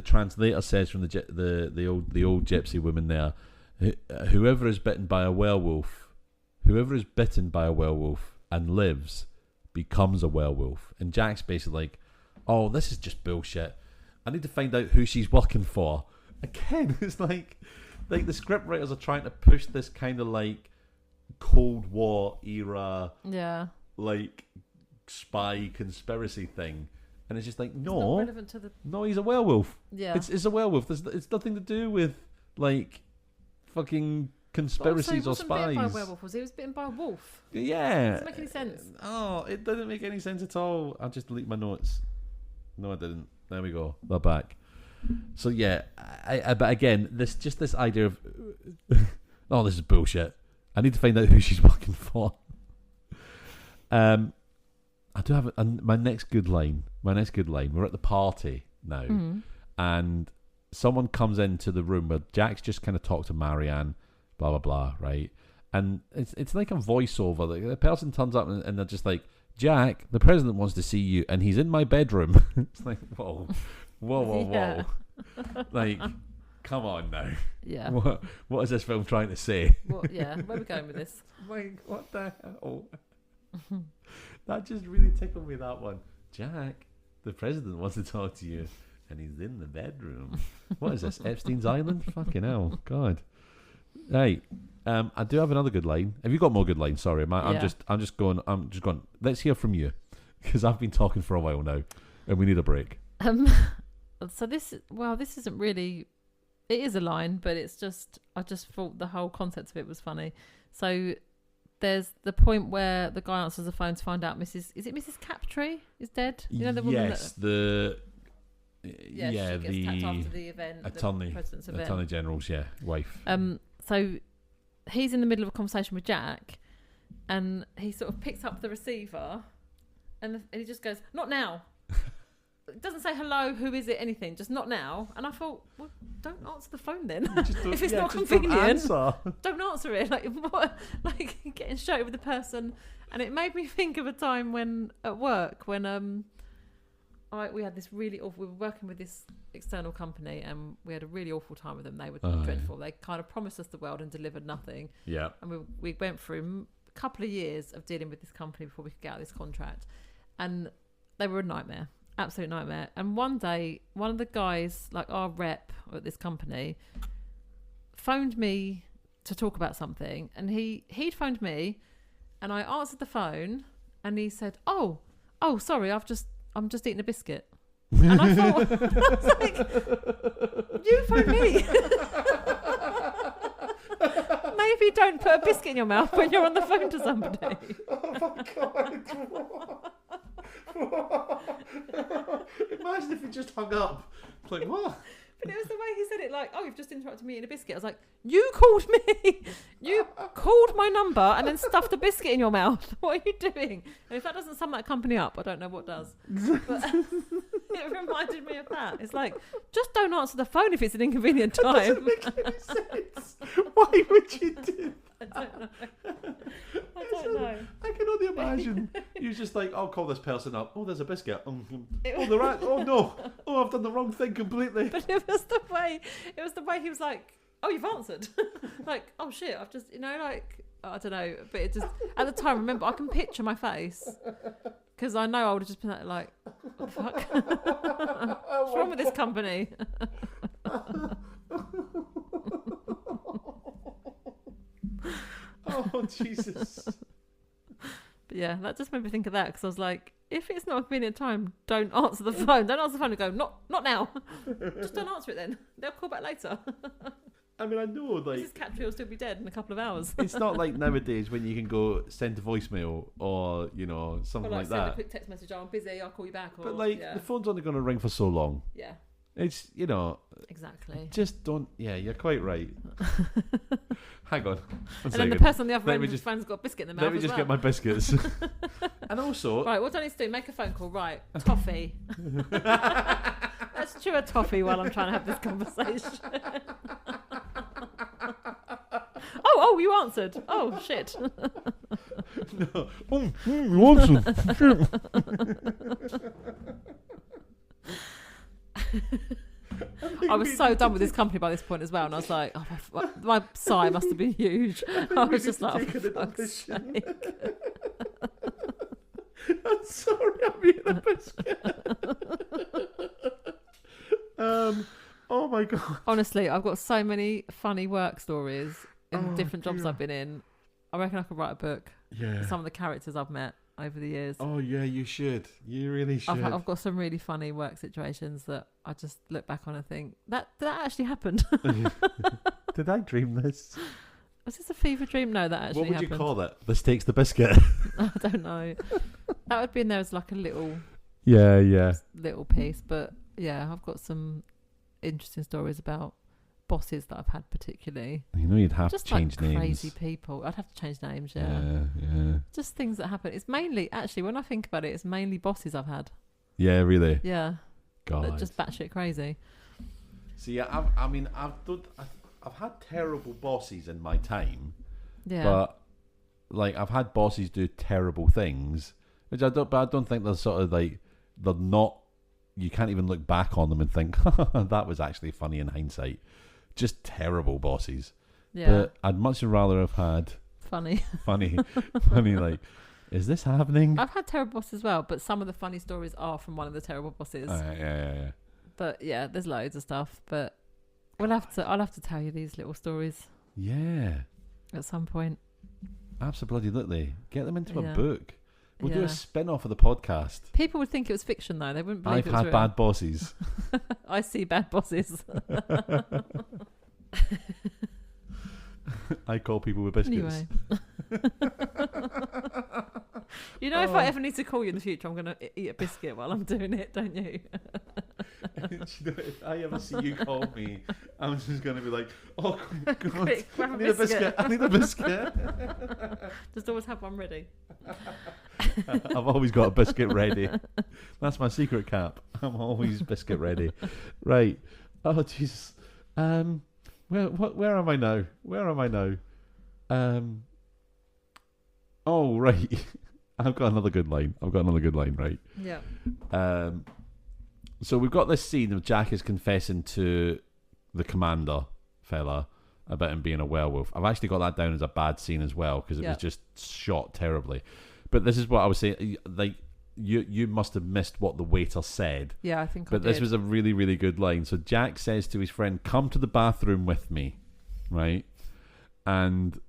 translator says from the old gypsy woman there, "Whoever is bitten by a werewolf, whoever is bitten by a werewolf and lives becomes a werewolf. And Jack's basically like, oh, this is just bullshit. I need to find out who she's working for. Again, it's like the script writers are trying to push this kind of like Cold War era, like spy conspiracy thing, and it's just like, no, it's not relevant to the... no, he's a werewolf. Yeah, it's a werewolf. It's nothing to do with like fucking conspiracies or spies. He wasn't bitten by a werewolf, was he? He was bitten by a wolf. Yeah, doesn't make any sense. Oh, it doesn't make any sense at all. I'll just delete my notes. No, I didn't. There we go. They're back. So yeah, but again, this idea of oh, this is bullshit. I need to find out who she's working for. I do have my next good line. We're at the party now, and someone comes into the room where Jack's just kind of talked to Marianne, blah blah blah, right? And it's like a voiceover. The person turns up and they're just like, Jack, the president wants to see you, and he's in my bedroom. It's like, whoa. Yeah. Like, come on now. Yeah. What is this film trying to say? Yeah, where are we going with this? Like, what the hell? That just really tickled me, that one. Jack, the president wants to talk to you, and he's in the bedroom. What is this, Epstein's Island? Fucking hell, God. Right. I do have another good line. Have you got more good lines? Sorry, I'm just going. Let's hear from you, because I've been talking for a while now, and we need a break. So this isn't really. It is a line, but it's just. I just thought the whole concept of it was funny. So there's the point where the guy answers the phone to find out Mrs. Captree is dead. You know the woman that. She gets tapped after the event, the president's event. Attorney General's wife. So he's in the middle of a conversation with Jack, and he sort of picks up the receiver, and he just goes, "Not now." It doesn't say hello, who is it, anything, just not now. And I thought, well, don't answer the phone then. If it's not convenient, don't answer it. Like, what? Like getting straight with the person. And it made me think of a time when at work, when we had this really awful. We were working with this external company, and we had a really awful time with them. They were dreadful. They kind of promised us the world and delivered nothing. Yeah. And we went through a couple of years of dealing with this company before we could get out of this contract, and they were a nightmare. Absolute nightmare. And one day, one of the guys, like our rep at this company, phoned me to talk about something, and he'd phoned me, and I answered the phone, and he said, "Oh, sorry, I'm just eating a biscuit." And I thought, I was like, "You phoned me." Maybe don't put a biscuit in your mouth when you're on the phone to somebody. Oh my God. Imagine if he just hung up. It's like, what? But it was the way he said it, like, "Oh, you've just interrupted me eating a biscuit." I was like, "You called me. You called my number and then stuffed a biscuit in your mouth. What are you doing?" And if that doesn't sum that company up, I don't know what does. But it reminded me of that. It's like, just don't answer the phone if it's an inconvenient time. It doesn't make any sense. Why would you do that? I don't know. I can only imagine. You're just like, "I'll call this person up. Oh, there's a biscuit. Oh, they're right. Oh no. Oh, I've done the wrong thing completely." But it was the way he was like, "Oh, you've answered." Like, "Oh shit, I've just," like, I don't know. But it just, at the time, remember, I can picture my face, because I know I would have just been like, "What the fuck? What's wrong with this company?" Oh, Jesus. But yeah, that just made me think of that, because I was like, if it's not a convenient time, don't answer the phone. Don't answer the phone and go, not now. Just don't answer it then. They'll call back later. I mean, I know, like, Mrs. Cattree will still be dead in a couple of hours. It's not like nowadays when you can go send a voicemail or, something like that. Send a quick text message, "Oh, I'm busy, I'll call you back." Or, but the phone's only going to ring for so long. Yeah. It's, Exactly. Just don't. Yeah, you're quite right. Hang on. And then the person on the other end of the phone's got a biscuit in their mouth. Let me just get my biscuits. And also. Right, what do I need to do? Make a phone call. Right, toffee. Let's chew a toffee while I'm trying to have this conversation. Oh, you answered. Oh, shit. No. You answered. I was so done with this company by this point as well, and I was like, oh, my sigh must have been huge. I was just like, for fuck's sake. I'm sorry, I'm eating a biscuit. Oh my god. Honestly, I've got so many funny work stories in different jobs I've been in. I reckon I could write a book. Yeah. For some of the characters I've met over the years. Oh yeah, you should. You really should. I've got some really funny work situations that I just look back on and think that actually happened. Did I dream this? Was this a fever dream? No, that actually happened. What would you call it? This takes the biscuit. I don't know. That would be in there as like a little little piece. But yeah, I've got some interesting stories about bosses that I've had particularly. You know, you'd have just to change like names. Crazy people. I'd have to change names. Yeah. Just things that happen. It's mainly, actually, when I think about it, it's mainly bosses I've had. Yeah, really. Yeah. God. They're just batshit crazy. See, I've had terrible bosses in my time. Yeah. But like, I've had bosses do terrible things, which I don't think they're sort of like, they're not. You can't even look back on them and think that was actually funny in hindsight. Just terrible bosses. Yeah. But I'd much rather have had funny. Like, is this happening? I've had terrible bosses as well, but some of the funny stories are from one of the terrible bosses. Yeah. But yeah, there's loads of stuff. But I'll have to tell you these little stories. Yeah. At some point. Absolutely. Get them into a book. We'll do a spin-off of the podcast. People would think it was fiction, though. They wouldn't believe I've it was had real. bad bosses. I see bad bosses. I call people with biscuits. Anyway. You know, if I ever need to call you in the future, I'm going to eat a biscuit while I'm doing it, don't you? You know, if I ever see you call me, I'm just going to be like, oh, God, Quick, I need a biscuit. I need a biscuit. Just always have one ready. I've always got a biscuit ready. That's my secret cap. I'm always biscuit ready. Right. Oh, Jesus. Where am I now? Oh, right. I've got another good line. Right? Yeah. So we've got this scene of Jack is confessing to the commander fella about him being a werewolf. I've actually got that down as a bad scene as well because it was just shot terribly. But this is what I was saying. Like, you must have missed what the waiter said. Yeah, I think I But did. this was a really, really good line. So Jack says to his friend, "Come to the bathroom with me," right? And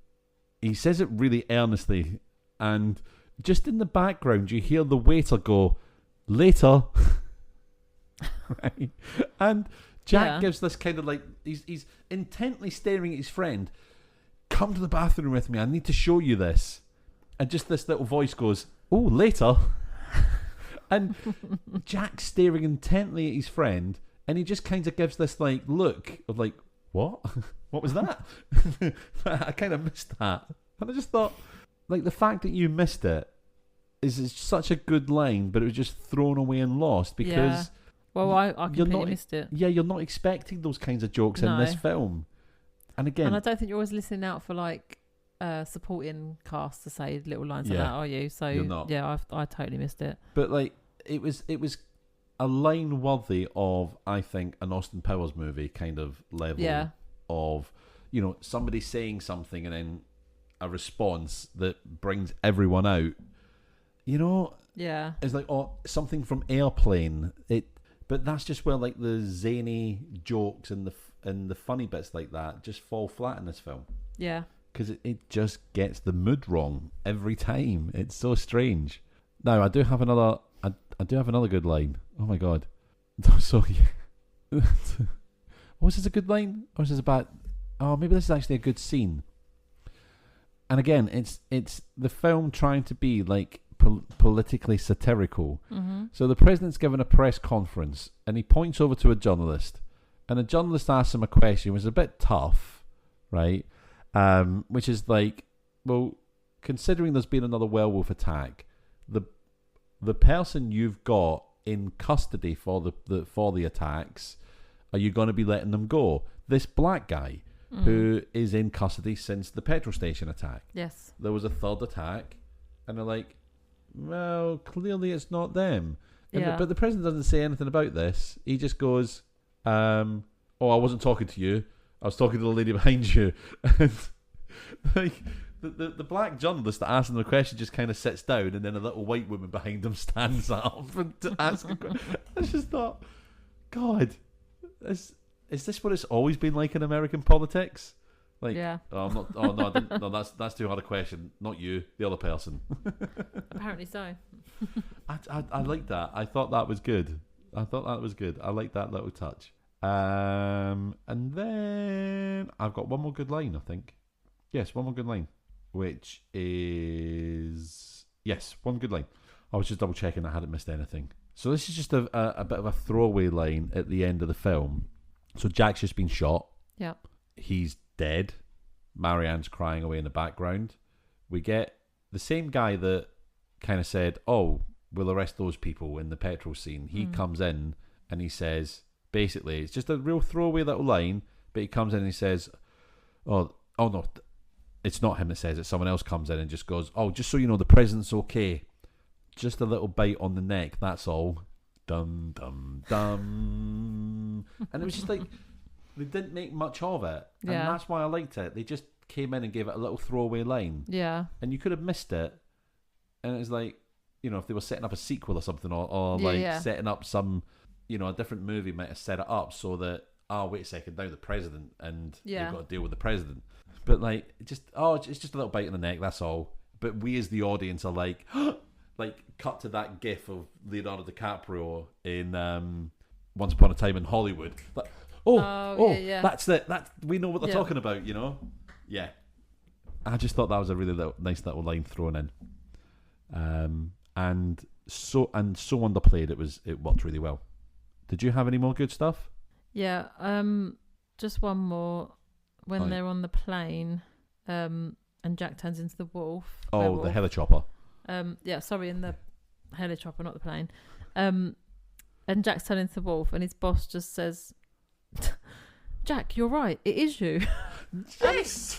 he says it really earnestly. And just in the background, you hear the waiter go, "Later." Right? And Jack gives this kind of like, he's intently staring at his friend. "Come to the bathroom with me. I need to show you this." And just this little voice goes, "Oh, later." And Jack's staring intently at his friend, and he just kind of gives this like look of like, "What? What was that?" I kind of missed that, and I just thought, like, the fact that you missed it is such a good line, but it was just thrown away and lost because. Yeah. Well, I completely missed it. Yeah, you're not expecting those kinds of jokes in this film, and again, and I don't think you're always listening out for like supporting cast to say little lines like that, are you? So you're not. Yeah, I totally missed it. But like, it was a line worthy of, I think, an Austin Powers movie kind of level of, you know, somebody saying something and then a response that brings everyone out. You know, it's like something from Airplane. But that's just where like the zany jokes and the funny bits like that just fall flat in this film. Yeah. Because it just gets the mood wrong every time. It's so strange. Now I do have another good line. Oh my god. So yeah. Was this a good line? Or is this a bad? Oh, maybe this is actually a good scene. And again, it's the film trying to be like politically satirical. Mm-hmm. So the president's given a press conference and he points over to a journalist, and the journalist asks him a question which is a bit tough, right? Which is like, well, considering there's been another werewolf attack, the person you've got in custody for the attacks, are you going to be letting them go? This black guy who is in custody since the petrol station attack. Yes. There was a third attack, and they're like, well, clearly it's not them. But the president doesn't say anything about this. He just goes, oh, I wasn't talking to you. I was talking to the lady behind you. And like the black journalist that asked him the question just kind of sits down, and then a little white woman behind him stands up and to ask a question. I just thought, God, is this what it's always been like in American politics? Like, yeah. Oh, I'm not. Oh no, I didn't, no. That's too hard a question. Not you, the other person. Apparently so. I like that. I thought that was good. I like that little touch. And then I've got one more good line, I think. Yes, one more good line. Which is... Yes, one good line. I was just double checking I hadn't missed anything. So this is just a bit of a throwaway line at the end of the film. So Jack's just been shot. Yeah. He's dead. Marianne's crying away in the background. We get the same guy that kind of said, oh, we'll arrest those people in the petrol scene. He comes in and he says, basically, it's just a real throwaway little line, but he comes in and he says, oh no, it's not him that says it. Someone else comes in and just goes, oh, just so you know, the president's okay. Just a little bite on the neck, that's all. Dum, dum, dum. And it was just like, they didn't make much of it. And that's why I liked it. They just came in and gave it a little throwaway line. Yeah. And you could have missed it. And it was like, you know, if they were setting up a sequel or something, or setting up some, you know, a different movie might have set it up so that, oh, wait a second, now the president, and you've got to deal with the president. But like, it's just a little bite in the neck, that's all. But we as the audience are like, like, cut to that gif of Leonardo DiCaprio in Once Upon a Time in Hollywood. Like, that's it. We know what they're talking about, you know? Yeah. I just thought that was a really nice little line thrown in. And so underplayed, it worked really well. Did you have any more good stuff? Yeah, just one more. When they're on the plane, and Jack turns into the wolf. Oh, werewolf. The helichopper. In the helichopper, not the plane. And Jack's turned into the wolf, and his boss just says, "Jack, you're right. It is you." Yes.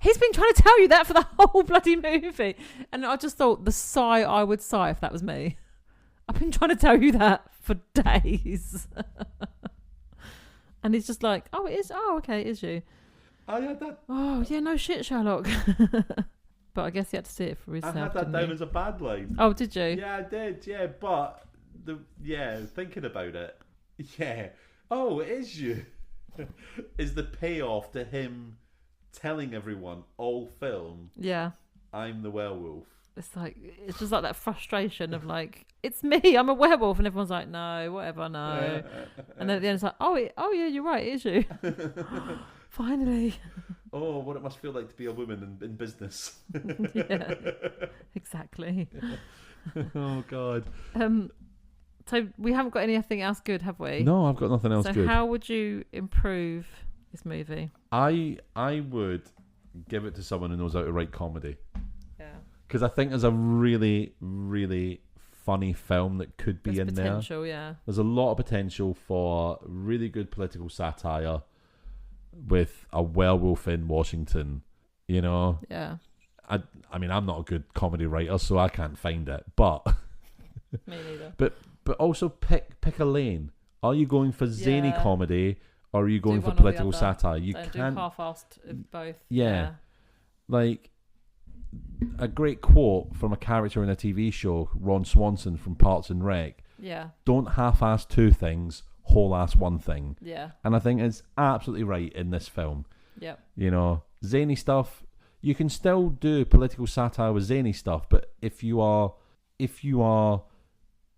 He's been trying to tell you that for the whole bloody movie, and I just thought the sigh I would sigh if that was me. I've been trying to tell you that for days. And he's just like, oh, it is. Oh, okay, it is you. I had that. Oh, yeah, no shit, Sherlock. But I guess he had to see it for himself. I had that down as a bad line. Oh, did you? Yeah, I did. Yeah, but thinking about it, yeah. Oh, it is you. Is the payoff to him telling everyone all film? Yeah. I'm the werewolf. It's just like that frustration of like, it's me, I'm a werewolf, and everyone's like, no, whatever, no. And then at the end it's like, oh yeah, you're right, it is you. Finally. Oh, what it must feel like to be a woman in business. Yeah, exactly. Oh God. So we haven't got anything else good, have we? No, I've got nothing else good. So how would you improve this movie? I would give it to someone who knows how to write comedy. Because I think there's a really, really funny film that could be in there. There's potential, yeah. There's a lot of potential for really good political satire with a werewolf in Washington, you know? Yeah. I mean, I'm not a good comedy writer, so I can't find it, but... Me neither. But also pick a lane. Are you going for zany comedy, or are you going for political satire? You can't... do half-assed both. Yeah. Like... A great quote from a character in a TV show, Ron Swanson from Parks and Rec. Yeah. Don't half-ass two things, whole-ass one thing. Yeah. And I think it's absolutely right in this film. Yeah. You know, zany stuff, you can still do political satire with zany stuff, but if you are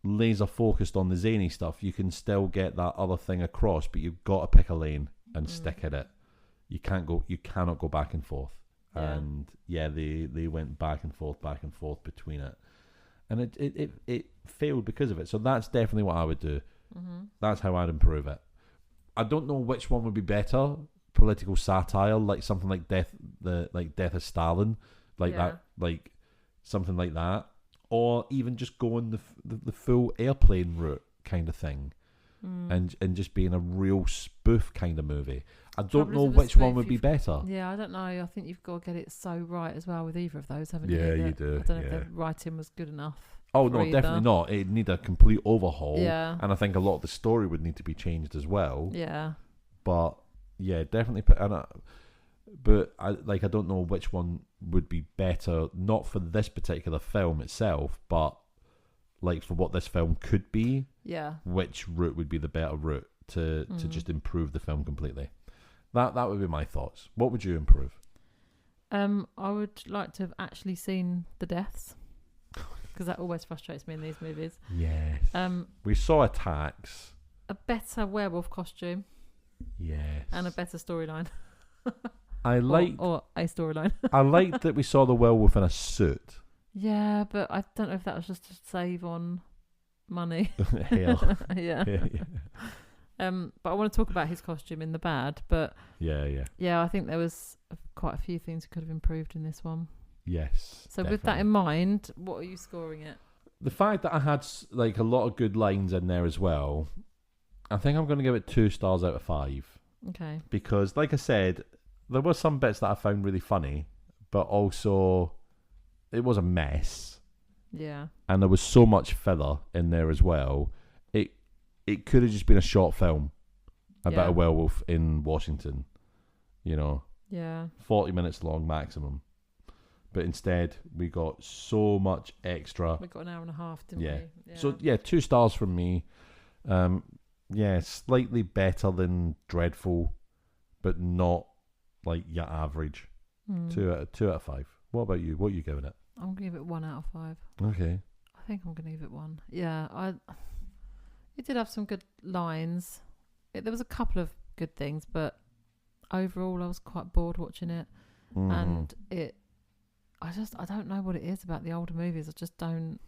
laser focused on the zany stuff, you can still get that other thing across, but you've got to pick a lane and stick at it. You cannot go back and forth. Yeah. And yeah, they went back and forth between it, and it failed because of it. So that's definitely what I would do. Mm-hmm. That's how I'd improve it. I don't know which one would be better: political satire, like something like Death of Stalin, that, like something like that, or even just going the full airplane route kind of thing, and just being a real spoof kind of movie. I don't know which one would be better. Yeah, I don't know. I think you've got to get it so right as well with either of those, haven't you? Yeah, you do. I don't know if the writing was good enough. Oh, no, definitely not. It'd need a complete overhaul. Yeah. And I think a lot of the story would need to be changed as well. Yeah. But yeah, definitely. But I don't know which one would be better, not for this particular film itself, but like for what this film could be. Yeah. Which route would be the better route to just improve the film completely? That would be my thoughts. What would you improve? I would like to have actually seen the deaths, because that always frustrates me in these movies. Yes. We saw attacks. A better werewolf costume. Yes. And a better storyline. I like or a storyline. I liked that we saw the werewolf in a suit. Yeah, but I don't know if that was just to save on money. Hell. Yeah. But I want to talk about his costume in the bad. But yeah, I think there was quite a few things that could have improved in this one. Yes. So definitely. with that in mind, what are you scoring it? The fact that I had like a lot of good lines in there as well, I think I'm going to give it 2 stars out of 5. Okay. Because, like I said, there were some bits that I found really funny, but also it was a mess. Yeah. And there was so much filler in there as well. It could have just been a short film about a werewolf in Washington, Yeah. 40 minutes long maximum. But instead, we got so much extra. We got an hour and a half, didn't we? Yeah. So, 2 stars from me. Slightly better than Dreadful, but not like your average. 2 out of 5. What about you? What are you giving it? I'm going to give it 1 out of 5. Okay. I think I'm going to give it 1. Yeah, it did have some good lines. There was a couple of good things, but overall I was quite bored watching it. Mm-hmm. And I don't know what it is about the older movies. I just don't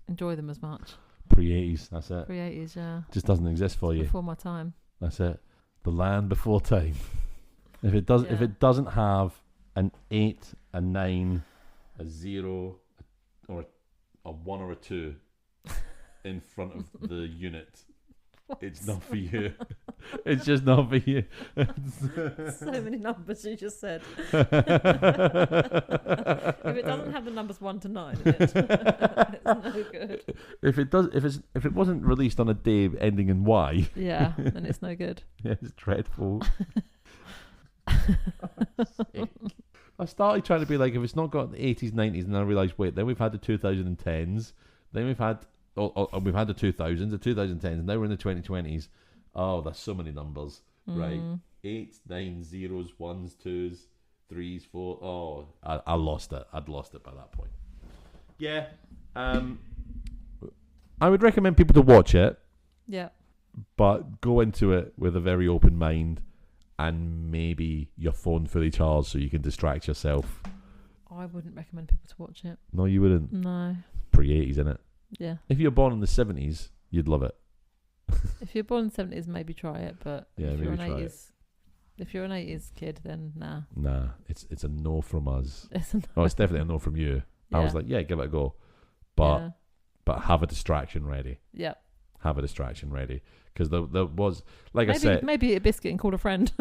enjoy them as much. Pre-80s, that's it. Pre-80s, yeah. Just doesn't exist for you. Before my time. That's it. The land before time. If it doesn't have an 8, a 9, a 0, or a 1 or a 2 in front of the unit, it's not for you. It's just not for you. So many numbers you just said. If it doesn't have the numbers 1 to 9 in it, it's no good. If it wasn't released on a day ending in Y, yeah, then it's no good. Yeah, it's dreadful. I started trying to be like, if it's not got the 80s, 90s, and I realised, wait, then we've had the 2010s, then we've had we've had the 2000s, the 2010s, now we're in the 2020s. Oh, there's so many numbers, right? 8s, 9s, 0s, 1s, 2s, 3s, 4. Oh, I lost it. I'd lost it by that point. Yeah. I would recommend people to watch it. Yeah. But go into it with a very open mind and maybe your phone fully charged so you can distract yourself. I wouldn't recommend people to watch it. No, you wouldn't. No. Pre-80s, innit? Yeah. If you're born in the 70s, you'd love it. If you're born in the 70s, maybe try it. But if you're an 80s kid, then nah. Nah, it's a no from us. It's it's definitely a no from you. Yeah. I was like, yeah, give it a go. But have a distraction ready. Yeah. Have a distraction ready. Because there was, like maybe, I said... Maybe eat a biscuit and call a friend.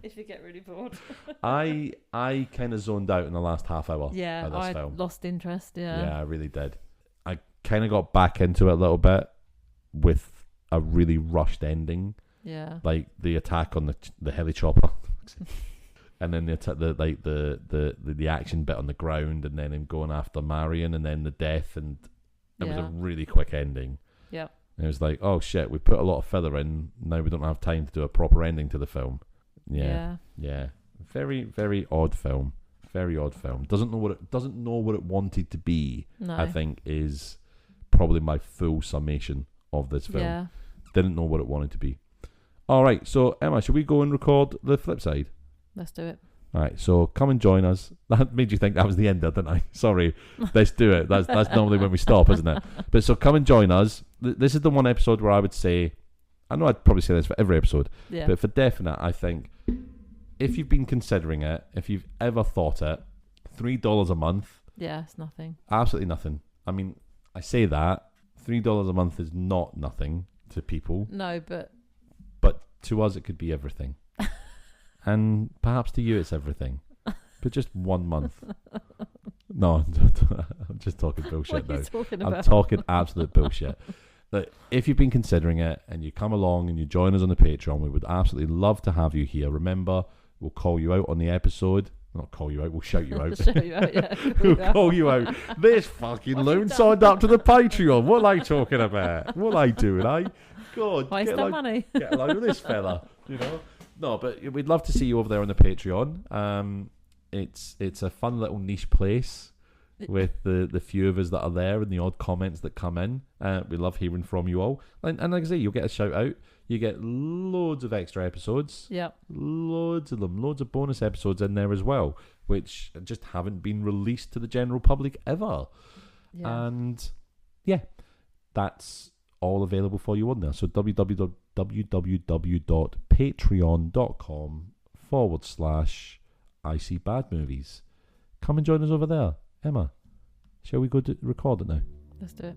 If you get really bored. I kind of zoned out in the last half hour of this film. Lost interest, yeah. Yeah, I really did. I kind of got back into it a little bit with a really rushed ending. Yeah. Like the attack on the heli chopper. And then the action bit on the ground, and then him going after Marion, and then the death, and it was a really quick ending. Yeah. And it was like, oh shit, we put a lot of filler in. Now we don't have time to do a proper ending to the film. Yeah. Very, very odd film. Very odd film. Doesn't know what it wanted to be. No. I think is probably my full summation of this film. Yeah. Didn't know what it wanted to be. All right, so Emma, should we go and record the flip side? Let's do it. All right, so come and join us. That made you think that was the end, didn't I? Sorry. Let's do it. That's normally when we stop, isn't it? But so come and join us. This is the one episode where I would say, I know I'd probably say this for every episode, but for definite, I think if you've been considering it, if you've ever thought it, $3 a month. Yeah, it's nothing. Absolutely nothing. I mean, I say that. $3 a month is not nothing to people. No, but to us, it could be everything. And perhaps to you it's everything. But just 1 month. No, I'm just talking bullshit what are now. you talking about? I'm talking absolute bullshit. that if you've been considering it and you come along and you join us on the Patreon, we would absolutely love to have you here. Remember, we'll call you out on the episode. Not call you out, we'll shout you out. Shout you out, yeah. We'll call you out. This fucking loon signed up to the Patreon. What am I talking about? What am I doing, eh? God, Waste of money. Get along with this fella, you know. No, but we'd love to see you over there on the Patreon. It's a fun little niche place with the few of us that are there and the odd comments that come in. We love hearing from you all. And like I say, you'll get a shout out. You get loads of extra episodes. Yeah. Loads of them. Loads of bonus episodes in there as well, which just haven't been released to the general public ever. Yeah. And yeah, that's all available for you on there. So www.patreon.com/ICBadMovies. Come and join us over there. Emma, shall we go to record it now? Let's do it.